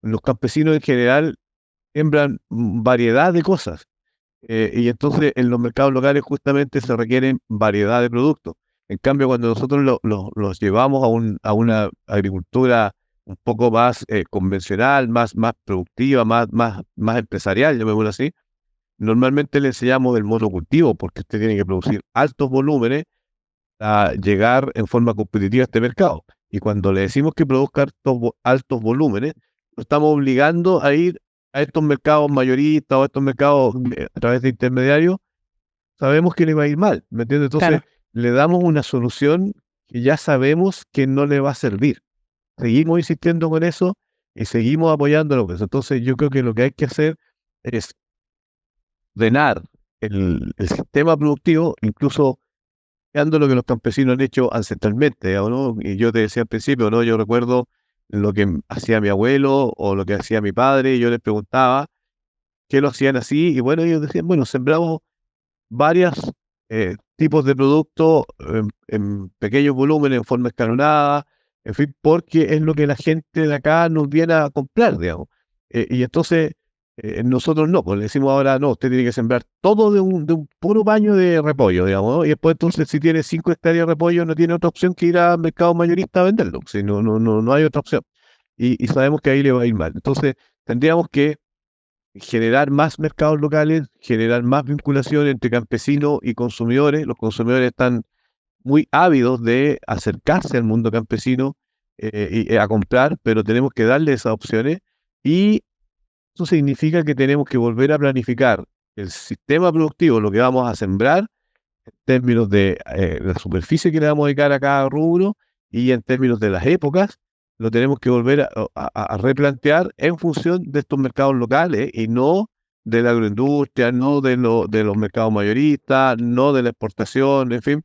Los campesinos en general siembran variedad de cosas, y entonces en los mercados locales justamente se requieren variedad de productos. En cambio, cuando nosotros los llevamos a una agricultura un poco más convencional, más productiva, más empresarial, llamémoslo así, normalmente le enseñamos el monocultivo, porque usted tiene que producir altos volúmenes a llegar en forma competitiva a este mercado. Y cuando le decimos que produzca altos volúmenes, lo estamos obligando a ir a estos mercados mayoristas o a estos mercados a través de intermediarios. Sabemos que le va a ir mal, ¿me entiendes? Entonces, Claro. le damos una solución que ya sabemos que no le va a servir. Seguimos insistiendo con eso y seguimos apoyándolo con eso. Entonces, yo creo que lo que hay que hacer es ordenar el sistema productivo, incluso dando lo que los campesinos han hecho ancestralmente, digamos, ¿no? Y yo te decía al principio, ¿no? Yo recuerdo lo que hacía mi abuelo o lo que hacía mi padre, y yo les preguntaba qué lo hacían así, y bueno, ellos decían, bueno, sembramos varios tipos de productos en pequeños volúmenes, en forma escalonada, en fin, porque es lo que la gente de acá nos viene a comprar, digamos. Y entonces nosotros no, pues le decimos ahora, no, usted tiene que sembrar todo de un puro baño de repollo, digamos, ¿no? Y después entonces si tiene 5 hectáreas de repollo no tiene otra opción que ir al mercado mayorista a venderlo, si no hay otra opción. Y sabemos que ahí le va a ir mal. Entonces tendríamos que generar más mercados locales, generar más vinculación entre campesinos y consumidores. Los consumidores están muy ávidos de acercarse al mundo campesino y a comprar, pero tenemos que darle esas opciones y eso significa que tenemos que volver a planificar el sistema productivo, lo que vamos a sembrar, en términos de la superficie que le vamos a dedicar a cada rubro y en términos de las épocas, lo tenemos que volver a replantear en función de estos mercados locales y no de la agroindustria, no de los mercados mayoristas, no de la exportación, en fin.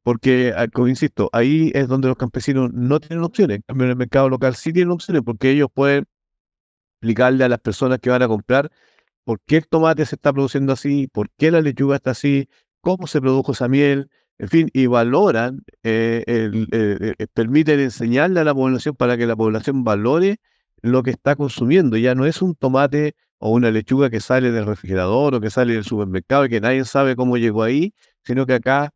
Porque, como insisto, ahí es donde los campesinos no tienen opciones. En cambio, en el mercado local sí tienen opciones porque ellos pueden explicarle a las personas que van a comprar por qué el tomate se está produciendo así, por qué la lechuga está así, cómo se produjo esa miel, en fin, y valoran, permiten enseñarle a la población para que la población valore lo que está consumiendo. Ya no es un tomate o una lechuga que sale del refrigerador o que sale del supermercado y que nadie sabe cómo llegó ahí, sino que acá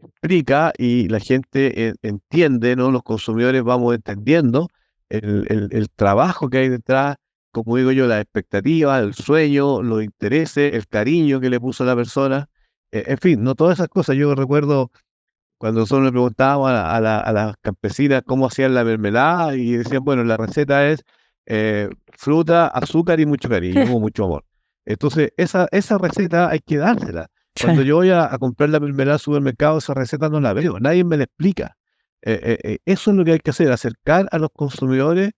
explica y la gente entiende, ¿no? Los consumidores vamos entendiendo el trabajo que hay detrás, como digo yo, las expectativas, el sueño, los intereses, el cariño que le puso la persona. En fin, no todas esas cosas. Yo recuerdo cuando nosotros le preguntábamos a las campesinas cómo hacían la mermelada y decían, bueno, la receta es fruta, azúcar y mucho cariño, o mucho amor. Entonces, esa receta hay que dársela. Cuando yo voy a comprar la mermelada al supermercado, esa receta no la veo, nadie me la explica. Eso es lo que hay que hacer, acercar a los consumidores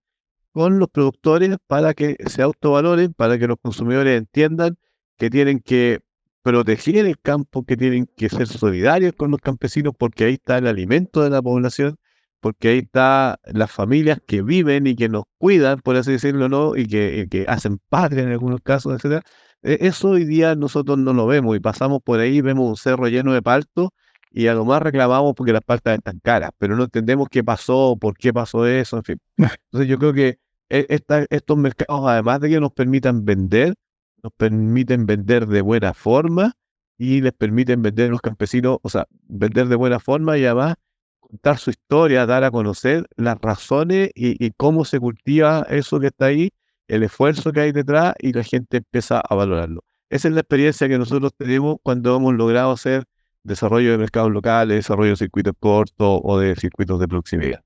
con los productores para que se autovaloren, para que los consumidores entiendan que tienen que proteger el campo, que tienen que ser solidarios con los campesinos, porque ahí está el alimento de la población, porque ahí está las familias que viven y que nos cuidan, por así decirlo, ¿no? Y que hacen patria en algunos casos, etcétera. Eso hoy día nosotros no lo vemos y pasamos por ahí, vemos un cerro lleno de palto y a lo más reclamamos porque las paltas están caras, pero no entendemos qué pasó, por qué pasó eso, en fin. Entonces yo creo que estos mercados, además de que nos permiten vender de buena forma y les permiten vender a los campesinos, o sea, vender de buena forma y además contar su historia, dar a conocer las razones y cómo se cultiva eso que está ahí, el esfuerzo que hay detrás y la gente empieza a valorarlo. Esa es la experiencia que nosotros tenemos cuando hemos logrado hacer desarrollo de mercados locales, desarrollo de circuitos cortos o de circuitos de proximidad.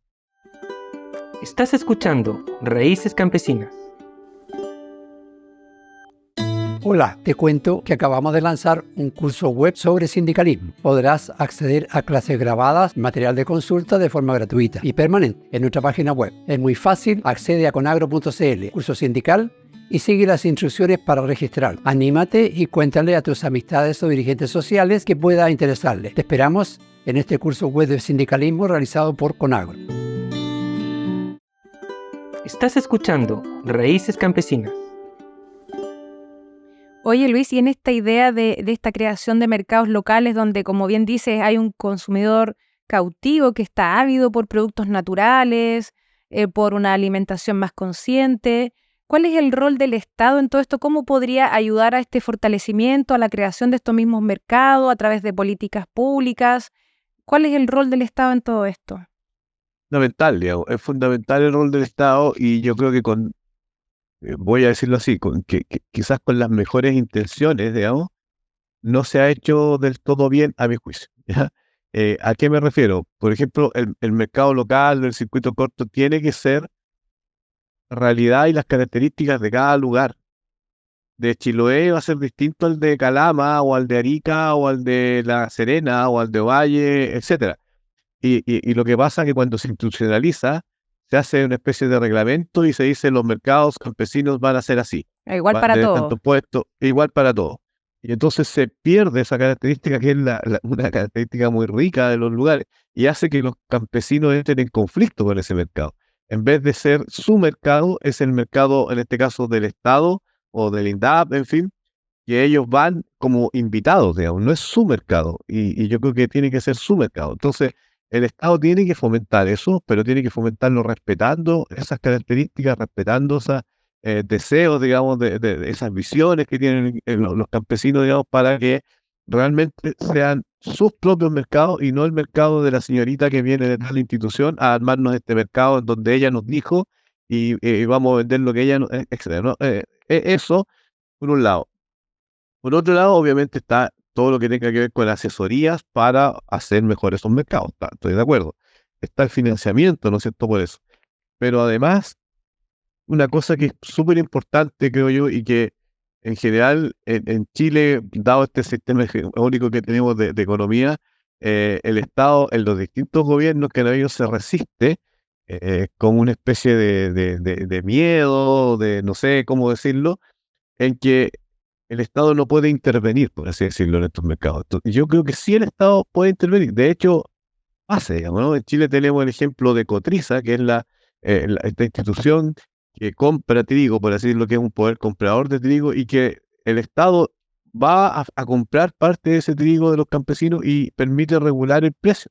Estás escuchando Raíces Campesinas. Hola, te cuento que acabamos de lanzar un curso web sobre sindicalismo. Podrás acceder a clases grabadas, material de consulta de forma gratuita y permanente en nuestra página web. Es muy fácil, accede a conagro.cl, curso sindical, y sigue las instrucciones para registrar. Anímate y cuéntale a tus amistades o dirigentes sociales que pueda interesarles. Te esperamos en este curso web de sindicalismo realizado por Conagro. Estás escuchando Raíces Campesinas. Oye Luis, y en esta idea de esta creación de mercados locales donde, como bien dices, hay un consumidor cautivo que está ávido por productos naturales, por una alimentación más consciente, ¿cuál es el rol del Estado en todo esto? ¿Cómo podría ayudar a este fortalecimiento, a la creación de estos mismos mercados a través de políticas públicas? ¿Cuál es el rol del Estado en todo esto? Fundamental, digamos, es fundamental el rol del Estado y yo creo que voy a decirlo así, que quizás con las mejores intenciones, digamos, no se ha hecho del todo bien a mi juicio. ¿Ya? ¿A qué me refiero? Por ejemplo, el mercado local del circuito corto tiene que ser realidad y las características de cada lugar. De Chiloé va a ser distinto al de Calama o al de Arica o al de La Serena o al de Ovalle, etcétera. Y lo que pasa es que cuando se institucionaliza, se hace una especie de reglamento y se dice los mercados campesinos van a ser así. Igual Van a para tener todos. tantos puestos, igual para todos. Y entonces se pierde esa característica que es una característica muy rica de los lugares y hace que los campesinos entren en conflicto con ese mercado. En vez de ser su mercado, es el mercado, en este caso, del Estado o del INDAP, en fin, que ellos van como invitados, digamos, no es su mercado. Y yo creo que tiene que ser su mercado. Entonces, el Estado tiene que fomentar eso, pero tiene que fomentarlo respetando esas características, respetando esos deseos, digamos, de esas visiones que tienen los campesinos, digamos, para que realmente sean sus propios mercados y no el mercado de la señorita que viene de tal institución a armarnos este mercado en donde ella nos dijo y vamos a vender lo que ella, etcétera, ¿no? Eso, por un lado. Por otro lado, obviamente está todo lo que tenga que ver con asesorías para hacer mejor esos mercados. Estoy de acuerdo. Está el financiamiento, ¿no es cierto? Por eso. Pero además, una cosa que es súper importante, creo yo, y que en general en Chile, dado este sistema único que tenemos de economía, el Estado en los distintos gobiernos que han habido se resiste con una especie de miedo, de no sé cómo decirlo, en que el Estado no puede intervenir, por así decirlo, en estos mercados. Yo creo que sí el Estado puede intervenir. De hecho, hace, digamos, ¿no? En Chile tenemos el ejemplo de Cotriza, que es esta institución que compra trigo, por así decirlo, que es un poder comprador de trigo, y que el Estado va a comprar parte de ese trigo de los campesinos y permite regular el precio.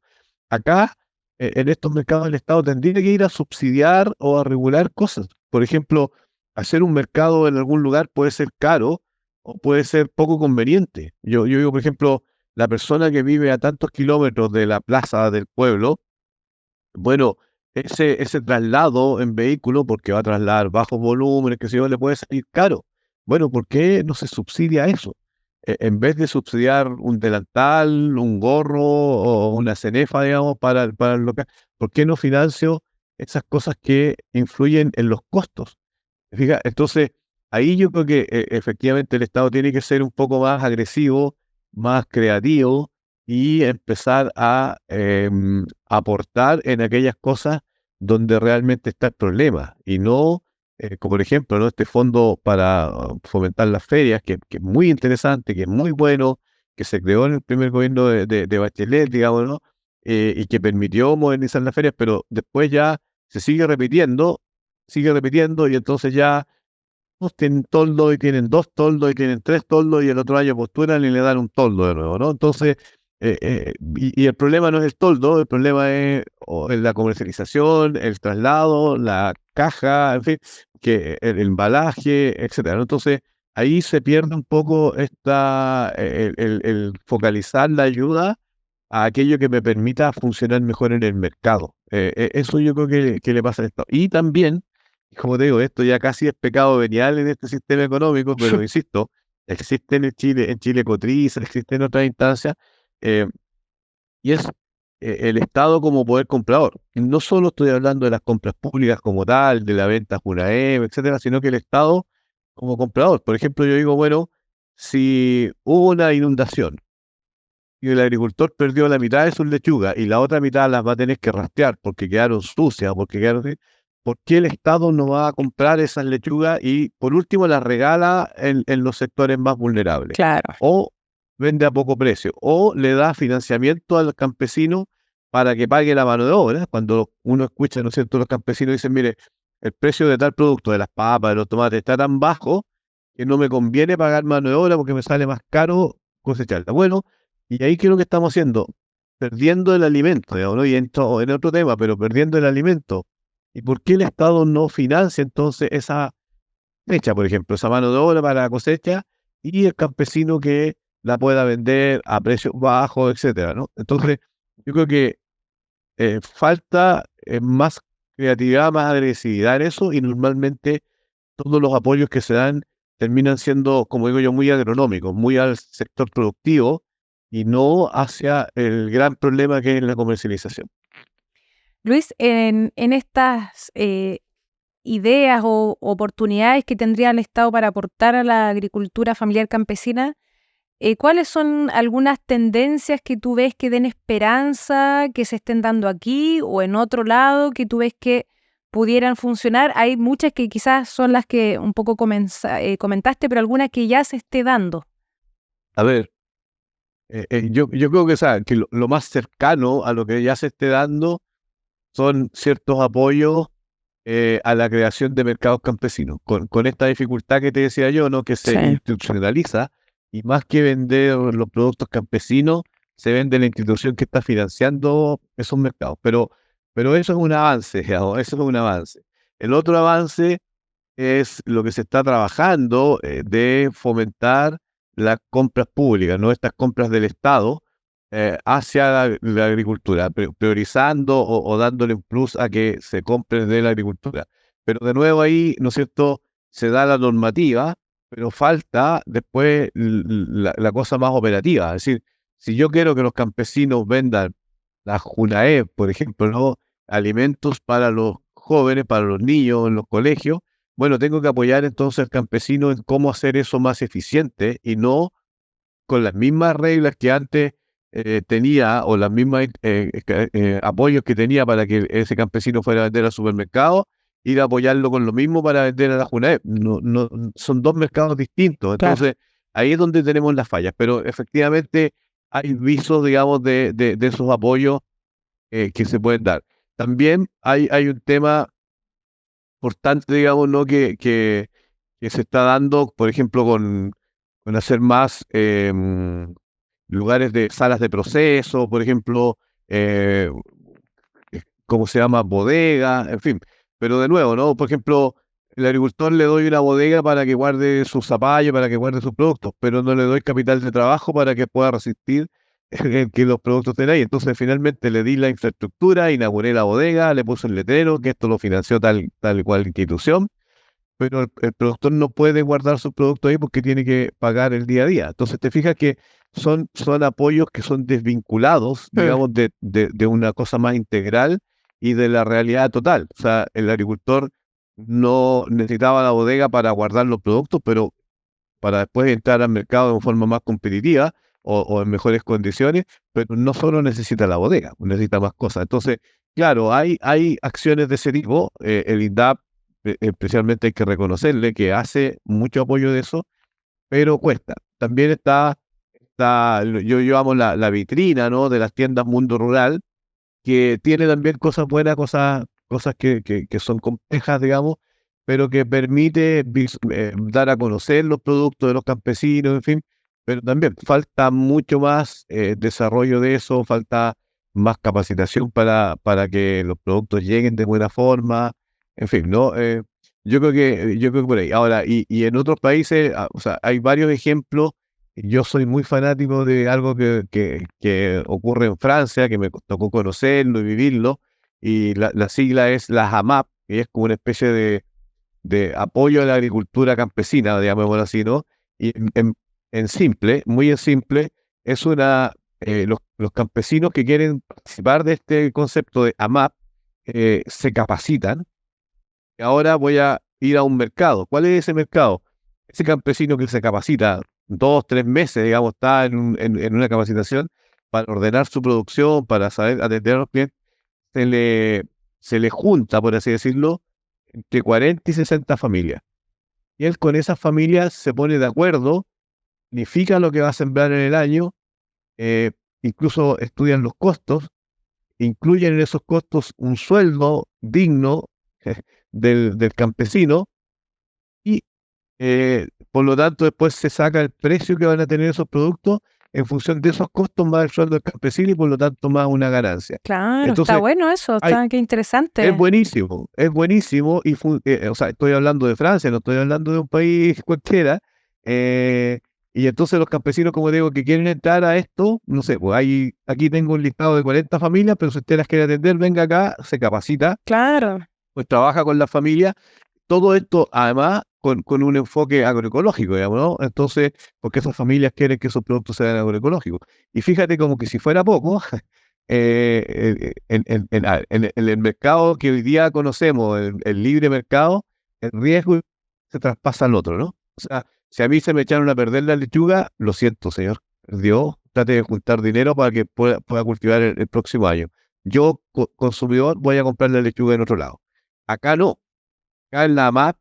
Acá, en estos mercados, el Estado tendría que ir a subsidiar o a regular cosas. Por ejemplo, hacer un mercado en algún lugar puede ser caro o puede ser poco conveniente. Yo digo, por ejemplo, la persona que vive a tantos kilómetros de la plaza del pueblo, bueno, ese traslado en vehículo, porque va a trasladar bajos volúmenes, que sé yo, le puede salir caro. Bueno, ¿por qué no se subsidia eso? En vez de subsidiar un delantal, un gorro o una cenefa, digamos, para el local, ¿por qué no financio esas cosas que influyen en los costos? Fija, entonces, ahí yo creo que efectivamente el Estado tiene que ser un poco más agresivo, más creativo y empezar a aportar en aquellas cosas donde realmente está el problema y no, como por ejemplo, ¿no? Este fondo para fomentar las ferias, que es muy interesante, que es muy bueno, que se creó en el primer gobierno de Bachelet, digamos, ¿no? Y que permitió modernizar las ferias, pero después ya se sigue repitiendo y entonces ya tienen toldo y tienen 2 toldos y tienen 3 toldos y el otro año postulan y le dan un toldo de nuevo, ¿no? Entonces, y el problema no es el toldo, el problema es la comercialización, el traslado, la caja, en fin, que el embalaje, etcétera, ¿no? Entonces, ahí se pierde un poco el focalizar la ayuda a aquello que me permita funcionar mejor en el mercado. Eso yo creo que le pasa al Estado. Y también, como te digo, esto ya casi es pecado venial en este sistema económico, pero insisto, existe en Chile Cotriza, existe en otras instancias, eh, y es el Estado como poder comprador. Y no solo estoy hablando de las compras públicas como tal, de la venta Junaem, etcétera, sino que el Estado como comprador. Por ejemplo, yo digo, bueno, si hubo una inundación, y el agricultor perdió la mitad de sus lechugas y la otra mitad las va a tener que rastrear porque quedaron sucias, porque quedaron... ¿Por qué el Estado no va a comprar esas lechugas y por último las regala en los sectores más vulnerables? Claro. O vende a poco precio, o le da financiamiento al campesino para que pague la mano de obra. Cuando uno escucha, ¿no es cierto?, los campesinos dicen, mire, el precio de tal producto, de las papas, de los tomates, está tan bajo que no me conviene pagar mano de obra porque me sale más caro cosecharla. Bueno, y ahí ¿qué es lo que estamos haciendo? Perdiendo el alimento, digamos, ¿no? Y en otro tema, pero perdiendo el alimento. ¿Y por qué el Estado no financia entonces esa fecha, por ejemplo, esa mano de obra para la cosecha y el campesino que la pueda vender a precios bajos, etcétera, ¿no? Entonces, yo creo que falta más creatividad, más agresividad en eso y normalmente todos los apoyos que se dan terminan siendo, como digo yo, muy agronómicos, muy al sector productivo y no hacia el gran problema que es la comercialización. Luis, en estas ideas o oportunidades que tendría el Estado para aportar a la agricultura familiar campesina, ¿cuáles son algunas tendencias que tú ves que den esperanza, que se estén dando aquí o en otro lado, que tú ves que pudieran funcionar? Hay muchas que quizás son las que un poco comentaste, pero algunas que ya se esté dando. A ver, yo creo que, o sea, que lo más cercano a lo que ya se esté dando son ciertos apoyos a la creación de mercados campesinos, con esta dificultad que te decía yo, ¿no? Que se Sí. institucionaliza y más que vender los productos campesinos, se vende la institución que está financiando esos mercados. Pero eso es un avance, digamos, eso es un avance. El otro avance es lo que se está trabajando de fomentar las compras públicas, ¿no? Estas compras del Estado hacia la agricultura, priorizando o dándole un plus a que se compre de la agricultura. Pero de nuevo ahí, ¿no es cierto?, se da la normativa, pero falta después la cosa más operativa. Es decir, si yo quiero que los campesinos vendan la Junaep, por ejemplo, ¿no?, alimentos para los jóvenes, para los niños en los colegios, bueno, tengo que apoyar entonces al campesino en cómo hacer eso más eficiente y no con las mismas reglas que antes tenía o las mismas apoyos que tenía para que ese campesino fuera a vender al supermercado, ir a apoyarlo con lo mismo para vender a la Junaep. No, son dos mercados distintos. Claro. Entonces, ahí es donde tenemos las fallas, pero efectivamente hay visos, digamos, de esos apoyos que se pueden dar. También hay un tema importante, digamos, ¿no? Que se está dando, por ejemplo, con hacer más lugares de salas de proceso, por ejemplo, eh, ¿cómo se llama? Bodega, en fin. Pero de nuevo, ¿no? Por ejemplo, el agricultor le doy una bodega para que guarde sus zapallos, para que guarde sus productos, pero no le doy capital de trabajo para que pueda resistir que los productos estén ahí. Entonces, finalmente le di la infraestructura, inauguré la bodega, le puse el letrero, que esto lo financió tal y cual institución, pero el productor no puede guardar sus productos ahí porque tiene que pagar el día a día. Entonces, te fijas que son apoyos que son desvinculados, digamos, de una cosa más integral y de la realidad total. O sea, el agricultor no necesitaba la bodega para guardar los productos, pero para después entrar al mercado de forma más competitiva o en mejores condiciones, pero no solo necesita la bodega, necesita más cosas. Entonces, claro, hay acciones de ese tipo. El INDAP, especialmente hay que reconocerle que hace mucho apoyo de eso, pero cuesta. También yo amo la vitrina, ¿no? De las tiendas Mundo Rural, que tiene también cosas buenas, cosas que son complejas, digamos, pero que permite dar a conocer los productos de los campesinos, en fin, pero también falta mucho más desarrollo de eso, falta más capacitación para que los productos lleguen de buena forma, en fin, ¿no? Yo creo que por ahí. Ahora, y en otros países, o sea, hay varios ejemplos. Yo soy muy fanático de algo que ocurre en Francia, que me tocó conocerlo y vivirlo, y la sigla es la AMAP, que es como una especie de apoyo a la agricultura campesina, digámoslo así, ¿no? Y en simple, muy en simple, es los campesinos que quieren participar de este concepto de AMAP se capacitan. Y ahora voy a ir a un mercado. ¿Cuál es ese mercado? Ese campesino que se capacita 2, 3 meses, digamos, está en una capacitación para ordenar su producción, para saber atender a los clientes, se le, se le junta, por así decirlo, entre 40 y 60 familias. Y él con esas familias se pone de acuerdo, planifica lo que va a sembrar en el año, eh, incluso estudian los costos, incluyen en esos costos un sueldo digno del campesino y por lo tanto después se saca el precio que van a tener esos productos en función de esos costos más el sueldo del campesino y por lo tanto más una ganancia. Claro, está Entonces, bueno eso, hay, qué interesante. es buenísimo y o sea, estoy hablando de Francia, no estoy hablando de un país cualquiera. Y entonces los campesinos, como digo, que quieren entrar a esto, no sé, pues aquí tengo un listado de 40 familias, pero si usted las quiere atender, venga acá, se capacita, Claro, pues trabaja con la familia. Todo esto, además, con un enfoque agroecológico, digamos, ¿no? Entonces, porque esas familias quieren que esos productos sean agroecológicos. Y fíjate como que si fuera poco, en el mercado que hoy día conocemos, el libre mercado, el riesgo se traspasa al otro, ¿no? O sea, si a mí se me echaron a perder la lechuga, lo siento, señor. Dios, trate de juntar dinero para que pueda cultivar el próximo año. Yo, consumidor, voy a comprar la lechuga en otro lado. Acá no. Acá en la MAP,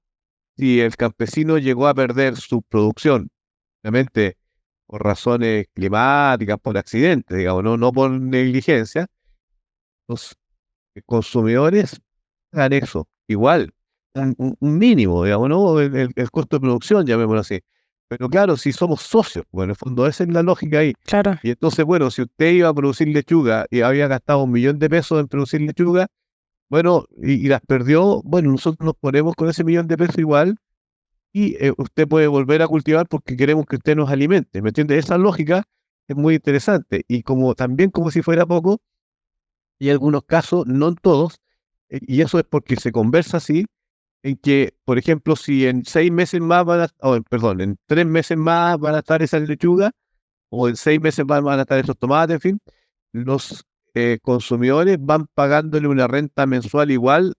si el campesino llegó a perder su producción, obviamente por razones climáticas, por accidentes, digamos, no por negligencia, los consumidores hagan eso, igual, un mínimo, digamos, ¿no? El costo de producción, llamémoslo así. Pero claro, si somos socios, bueno, en el fondo esa es la lógica ahí. claro. Y entonces, bueno, si usted iba a producir lechuga y había gastado 1 millón de pesos en producir lechuga, bueno, y las perdió, bueno, nosotros nos ponemos con ese 1 millón de pesos igual y usted puede volver a cultivar porque queremos que usted nos alimente, ¿me entiende? Esa lógica es muy interesante y también como si fuera poco, y en algunos casos, no en todos, y eso es porque se conversa así, en que, por ejemplo, si en 6 meses más perdón, en 3 meses más van a estar esas lechugas, o en 6 meses más van a estar esos tomates, en fin, los consumidores van pagándole una renta mensual igual,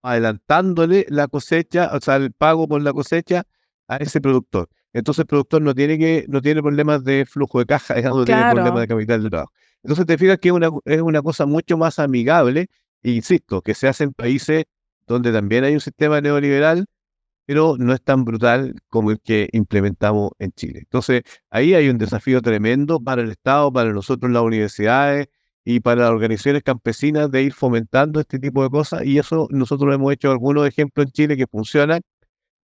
adelantándole la cosecha, o sea, el pago por la cosecha a ese productor. Entonces el productor no tiene problemas de flujo de caja, no tiene problemas de Claro. capital de trabajo. Entonces te fijas que es una cosa mucho más amigable, e insisto, que se hace en países donde también hay un sistema neoliberal, pero no es tan brutal como el que implementamos en Chile. Entonces, ahí hay un desafío tremendo para el Estado, para nosotros las universidades y para las organizaciones campesinas de ir fomentando este tipo de cosas, y eso nosotros hemos hecho algunos ejemplos en Chile que funcionan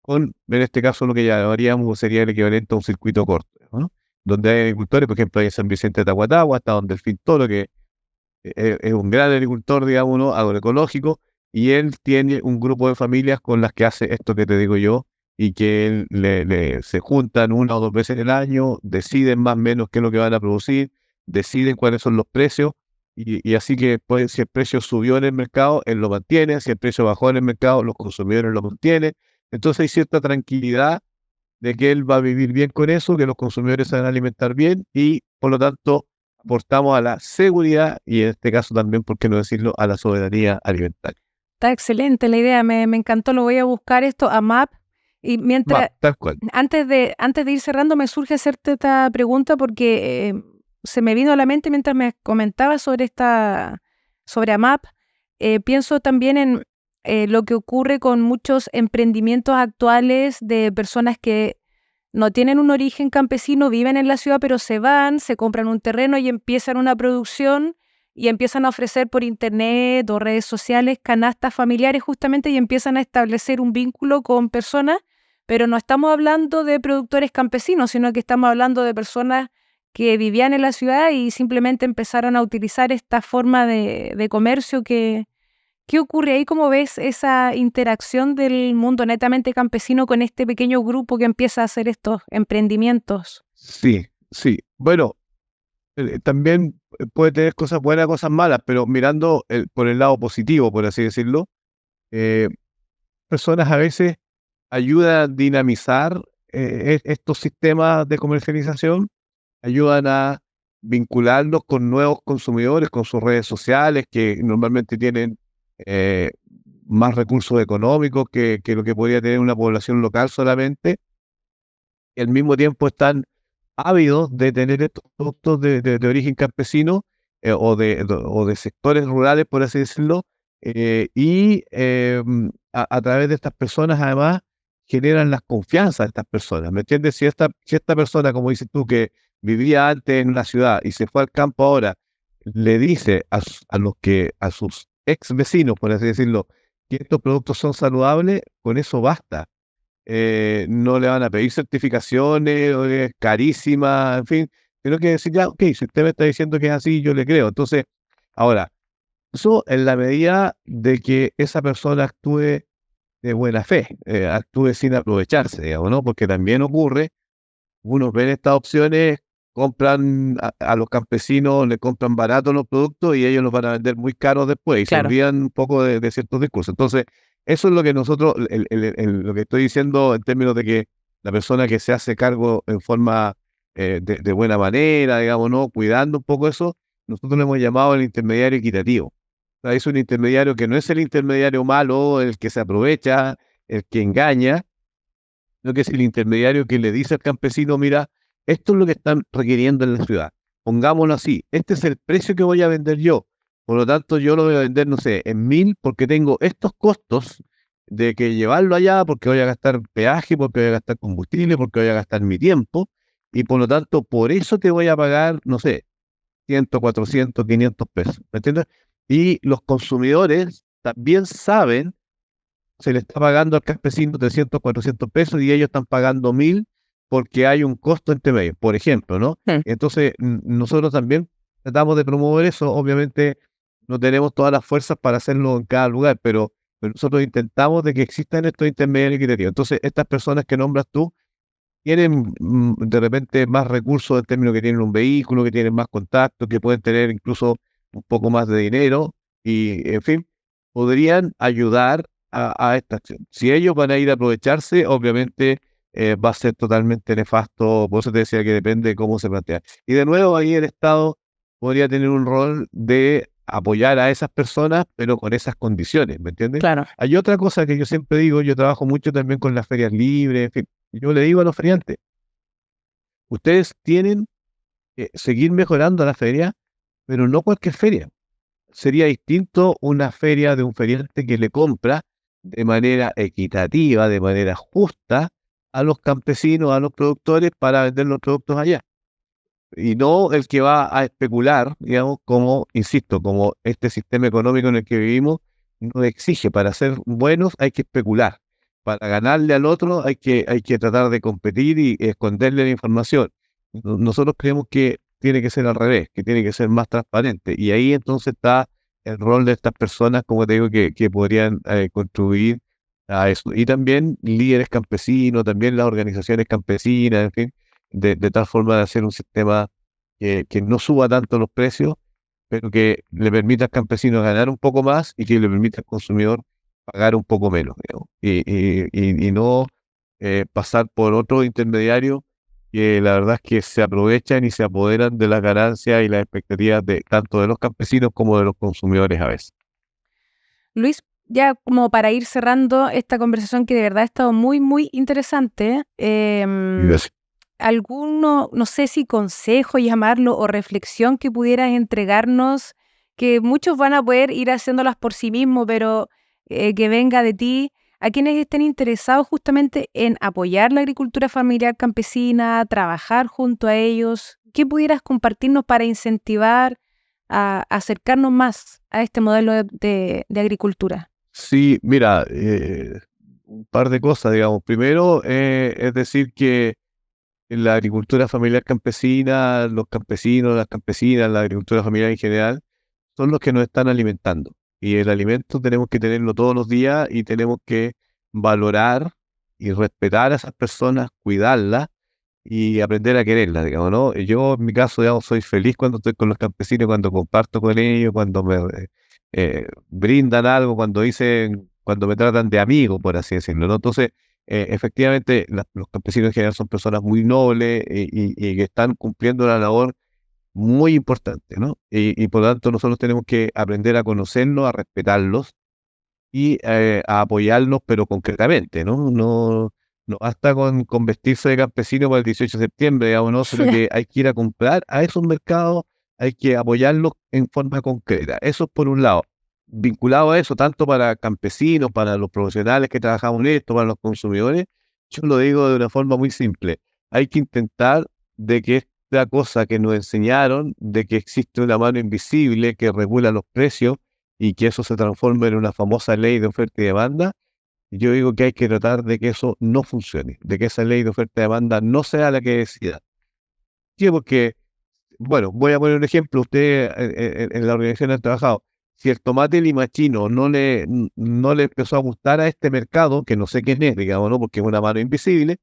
con, en este caso, lo que llamaríamos sería el equivalente a un circuito corto, ¿no? Donde hay agricultores, por ejemplo, hay en San Vicente de Tahuatahua, está donde el Delfín Toro, que es un gran agricultor, digamos, ¿no? Agroecológico, y él tiene un grupo de familias con las que hace esto que te digo yo, y que él se juntan 1 o 2 veces en el año, deciden más o menos qué es lo que van a producir, deciden cuáles son los precios, y así que pues, si el precio subió en el mercado, él lo mantiene; si el precio bajó en el mercado, los consumidores lo mantienen. Entonces hay cierta tranquilidad de que él va a vivir bien con eso, que los consumidores se van a alimentar bien, y por lo tanto aportamos a la seguridad y en este caso también, ¿por qué no decirlo?, a la soberanía alimentaria. Está excelente la idea, me encantó, lo voy a buscar esto a MAP. Y mientras, Tal cual. antes de ir cerrando, me surge hacerte esta pregunta porque se me vino a la mente mientras me comentabas sobre AMAP. Pienso también en lo que ocurre con muchos emprendimientos actuales de personas que no tienen un origen campesino, viven en la ciudad, pero se van, se compran un terreno y empiezan una producción y empiezan a ofrecer por internet o redes sociales canastas familiares justamente, y empiezan a establecer un vínculo con personas, pero no estamos hablando de productores campesinos, sino que estamos hablando de personas que vivían en la ciudad y simplemente empezaron a utilizar esta forma de comercio. ¿Qué ocurre ahí? ¿Cómo ves esa interacción del mundo netamente campesino con este pequeño grupo que empieza a hacer estos emprendimientos? Sí, sí. Bueno, también puede tener cosas buenas, cosas malas, pero mirando por el lado positivo, por así decirlo, eh, personas a veces ayudan a dinamizar estos sistemas de comercialización, ayudan a vincularlos con nuevos consumidores, con sus redes sociales, que normalmente tienen eh, más recursos económicos que lo que podría tener una población local solamente, y al mismo tiempo están ávidos de tener estos productos de origen campesino, o de sectores rurales, por así decirlo, y a través de estas personas, además, generan la confianza de estas personas, ¿me entiendes? Si esta persona, como dices tú, que vivía antes en la ciudad y se fue al campo ahora, le dice a sus ex vecinos, por así decirlo, que estos productos son saludables, con eso basta. No le van a pedir certificaciones, o es carísima, en fin, sino que decir, ya, ok, si usted me está diciendo que es así, yo le creo. Entonces, ahora, eso en la medida de que esa persona actúe de buena fe, actúe sin aprovecharse, digamos, ¿no? Porque también ocurre, unos ven estas opciones, compran a los campesinos, le compran barato los productos y ellos los van a vender muy caros después, y se Claro. olvidan un poco de ciertos discursos. Entonces, eso es lo que nosotros, lo que estoy diciendo en términos de que la persona que se hace cargo en forma de buena manera, digamos, ¿no? Cuidando un poco eso, nosotros le hemos llamado el intermediario equitativo. O sea, es un intermediario que no es el intermediario malo, el que se aprovecha, el que engaña, sino que es el intermediario que le dice al campesino: mira, esto es lo que están requiriendo en la ciudad, pongámoslo así, este es el precio que voy a vender yo, por lo tanto yo lo voy a vender, no sé, en 1000, porque tengo estos costos de que llevarlo allá, porque voy a gastar peaje, porque voy a gastar combustible, porque voy a gastar mi tiempo, y por lo tanto por eso te voy a pagar, no sé, 100, 400, 500 pesos, ¿me entiendes? Y los consumidores también saben, se le está pagando al campesino 300, 400 pesos y ellos están pagando 1000 porque hay un costo entre medio, por ejemplo, ¿no? Entonces, nosotros también tratamos de promover eso. Obviamente no tenemos todas las fuerzas para hacerlo en cada lugar, pero nosotros intentamos de que existan estos intermediarios equitativos. Entonces, estas personas que nombras tú tienen de repente más recursos, en términos que tienen un vehículo, que tienen más contacto, que pueden tener incluso un poco más de dinero y, en fin, podrían ayudar a esta acción. Si ellos van a ir a aprovecharse, obviamente va a ser totalmente nefasto. Por eso te decía que depende de cómo se plantea. Y de nuevo, ahí el Estado podría tener un rol de apoyar a esas personas, pero con esas condiciones, ¿me entiendes? Claro. Hay otra cosa que yo siempre digo, yo trabajo mucho también con las ferias libres, en fin. Yo le digo a los feriantes: ustedes tienen que seguir mejorando la feria, pero no cualquier feria. Sería distinto una feria de un feriante que le compra de manera equitativa, de manera justa, a los campesinos, a los productores para vender los productos allá. Y no el que va a especular, digamos, como, insisto, como este sistema económico en el que vivimos nos exige. Para ser buenos hay que especular. Para ganarle al otro hay que tratar de competir y esconderle la información. Nosotros creemos que tiene que ser al revés, que tiene que ser más transparente. Y ahí entonces está el rol de estas personas, como te digo, que podrían contribuir a eso. Y también líderes campesinos, también las organizaciones campesinas, en fin, de tal forma de hacer un sistema que no suba tanto los precios, pero que le permita al campesino ganar un poco más y que le permita al consumidor pagar un poco menos, digamos. Y no pasar por otros intermediarios que la verdad es que se aprovechan y se apoderan de las ganancias y las expectativas de tanto de los campesinos como de los consumidores a veces. Luis, ya como para ir cerrando esta conversación que de verdad ha estado muy, muy interesante, Gracias. alguno, no sé si consejo llamarlo o reflexión que pudieras entregarnos, que muchos van a poder ir haciéndolas por sí mismos, pero que venga de ti, a quienes estén interesados justamente en apoyar la agricultura familiar campesina, trabajar junto a ellos, ¿qué pudieras compartirnos para incentivar a acercarnos más a este modelo de agricultura? Sí, mira, un par de cosas, digamos. Primero, es decir que en la agricultura familiar campesina, los campesinos, las campesinas, la agricultura familiar en general, son los que nos están alimentando. Y el alimento tenemos que tenerlo todos los días y tenemos que valorar y respetar a esas personas, cuidarlas y aprender a quererlas, digamos, ¿no? Yo, en mi caso, digamos, soy feliz cuando estoy con los campesinos, cuando comparto con ellos, cuando me brindan algo, cuando me tratan de amigo, por así decirlo, ¿no? Entonces, efectivamente, los campesinos en general son personas muy nobles y que están cumpliendo una labor muy importante, ¿no? Y por lo tanto nosotros tenemos que aprender a conocerlos, a respetarlos y a apoyarlos, pero concretamente, ¿no? No basta con vestirse de campesino para el 18 de septiembre, digamos, ¿no? Sino que hay que ir a comprar a esos mercados, hay que apoyarlos en forma concreta. Eso es por un lado. Vinculado a eso, tanto para campesinos, para los profesionales que trabajamos en esto, para los consumidores, yo lo digo de una forma muy simple. Hay que intentar de que esta cosa que nos enseñaron, de que existe una mano invisible que regula los precios y que eso se transforme en una famosa ley de oferta y demanda, yo digo que hay que tratar de que eso no funcione, de que esa ley de oferta y demanda no sea la que decida. ¿Sí? Porque, bueno, voy a poner un ejemplo. Usted en la organización han trabajado. Si el tomate limachino no le empezó a gustar a este mercado, que no sé quién es, digamos, ¿no? Porque es una mano invisible,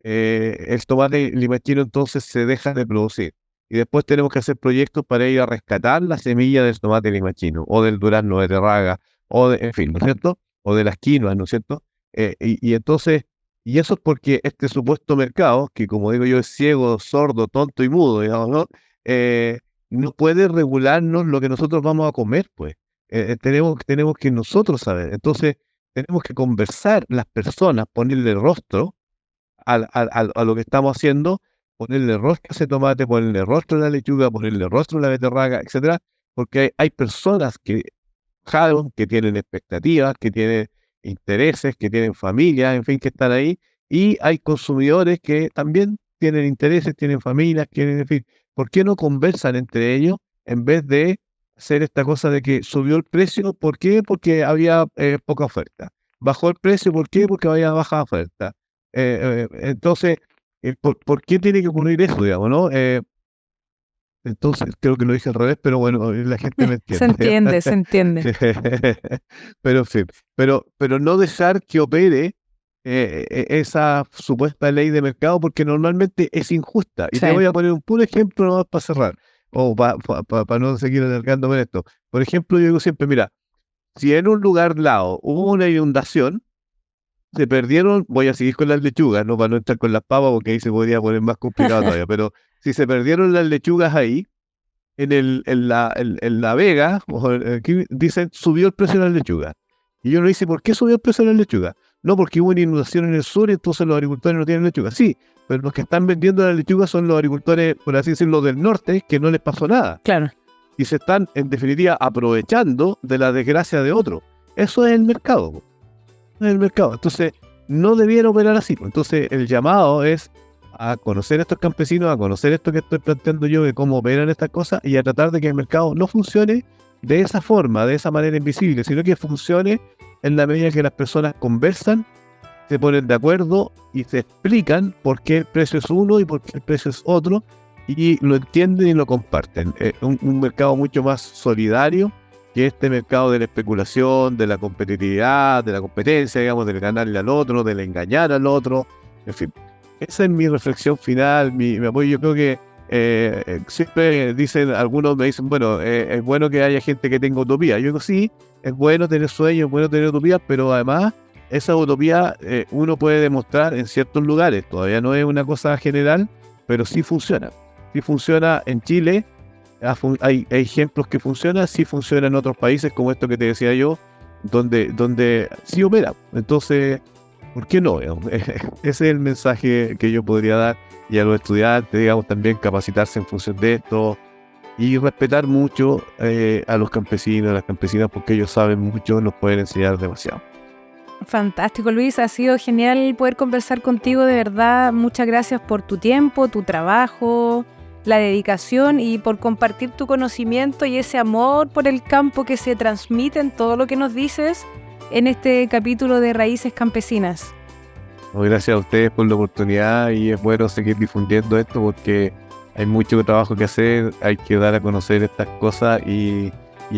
el tomate limachino entonces se deja de producir. Y después tenemos que hacer proyectos para ir a rescatar la semilla del tomate limachino, o del durazno de Terraga, en fin, ¿no es cierto? O de las quinoas, ¿no es cierto? Entonces, y eso es porque este supuesto mercado, que como digo yo es ciego, sordo, tonto y mudo, digamos, ¿no? No puede regularnos lo que nosotros vamos a comer, pues. Tenemos que nosotros saber. Entonces, tenemos que conversar las personas, ponerle rostro a lo que estamos haciendo, ponerle rostro a ese tomate, ponerle rostro a la lechuga, ponerle rostro a la beterraga, etcétera, porque hay personas que tienen expectativas, que tienen intereses, que tienen familias, en fin, que están ahí, y hay consumidores que también tienen intereses, tienen familias, quieren, en fin. ¿Por qué no conversan entre ellos en vez de hacer esta cosa de que subió el precio? ¿Por qué? Porque había poca oferta. Bajó el precio, ¿por qué? Porque había baja oferta. Entonces, ¿por qué tiene que ocurrir eso, digamos, no? Entonces, creo que lo dije al revés, pero bueno, la gente me entiende. Se entiende, se entiende. Pero en fin, pero no dejar que opere esa supuesta ley de mercado, porque normalmente es injusta. Y Sí. te voy a poner un puro ejemplo nomás para cerrar, o para no seguir alargándome en esto. Por ejemplo, yo digo siempre, mira, si en un lugar lado hubo una inundación, se perdieron, voy a seguir con las lechugas, no para no estar con las papas, porque ahí se podría poner más complicado todavía, pero si se perdieron las lechugas ahí, en la Vega, aquí dicen, subió el precio de las lechugas. Y yo le dice, ¿por qué subió el precio de las lechugas? No, porque hubo una inundación en el sur y entonces los agricultores no tienen lechugas. Sí, pero los que están vendiendo las lechugas son los agricultores, por así decirlo, del norte, que no les pasó nada. Claro. Y se están, en definitiva, aprovechando de la desgracia de otro. Eso es el mercado. en el mercado. Entonces, no debiera operar así. Entonces, el llamado es a conocer a estos campesinos, a conocer esto que estoy planteando yo, de cómo operan estas cosas, y a tratar de que el mercado no funcione de esa forma, de esa manera invisible, sino que funcione en la medida que las personas conversan, se ponen de acuerdo y se explican por qué el precio es uno y por qué el precio es otro, y lo entienden y lo comparten. Un mercado mucho más solidario que este mercado de la especulación, de la competitividad, de la competencia, digamos, del ganarle al otro, del engañar al otro, en fin. Esa es mi reflexión final, mi apoyo. Yo creo que siempre dicen, algunos me dicen, bueno, es bueno que haya gente que tenga utopía. Yo digo, sí, es bueno tener sueños, es bueno tener utopía, pero además esa utopía uno puede demostrar en ciertos lugares. Todavía no es una cosa general, pero sí funciona. Sí funciona en Chile. Hay ejemplos que funcionan, sí funciona en otros países, como esto que te decía yo, donde sí opera. Entonces, ¿por qué no? Ese es el mensaje que yo podría dar, y a los estudiantes, digamos, también capacitarse en función de esto y respetar mucho a los campesinos, a las campesinas, porque ellos saben mucho, nos pueden enseñar demasiado. Fantástico, Luis, ha sido genial poder conversar contigo, de verdad. Muchas gracias por tu tiempo, tu trabajo, la dedicación y por compartir tu conocimiento y ese amor por el campo que se transmite en todo lo que nos dices en este capítulo de Raíces Campesinas. Gracias a ustedes por la oportunidad, y es bueno seguir difundiendo esto porque hay mucho trabajo que hacer, hay que dar a conocer estas cosas y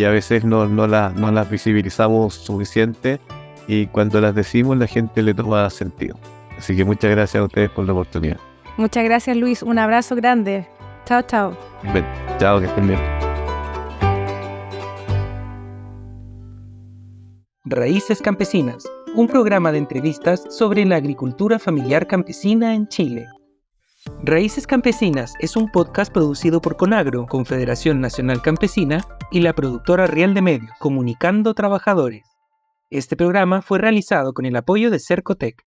a veces no las visibilizamos suficiente, y cuando las decimos la gente le toma sentido. Así que muchas gracias a ustedes por la oportunidad. Muchas gracias, Luis. Un abrazo grande. Chao, chao. Bien, chao, que estén bien. Raíces Campesinas, un programa de entrevistas sobre la agricultura familiar campesina en Chile. Raíces Campesinas es un podcast producido por Conagro, Confederación Nacional Campesina, y la productora Riel de Medios, Comunicando Trabajadores. Este programa fue realizado con el apoyo de Cercotec.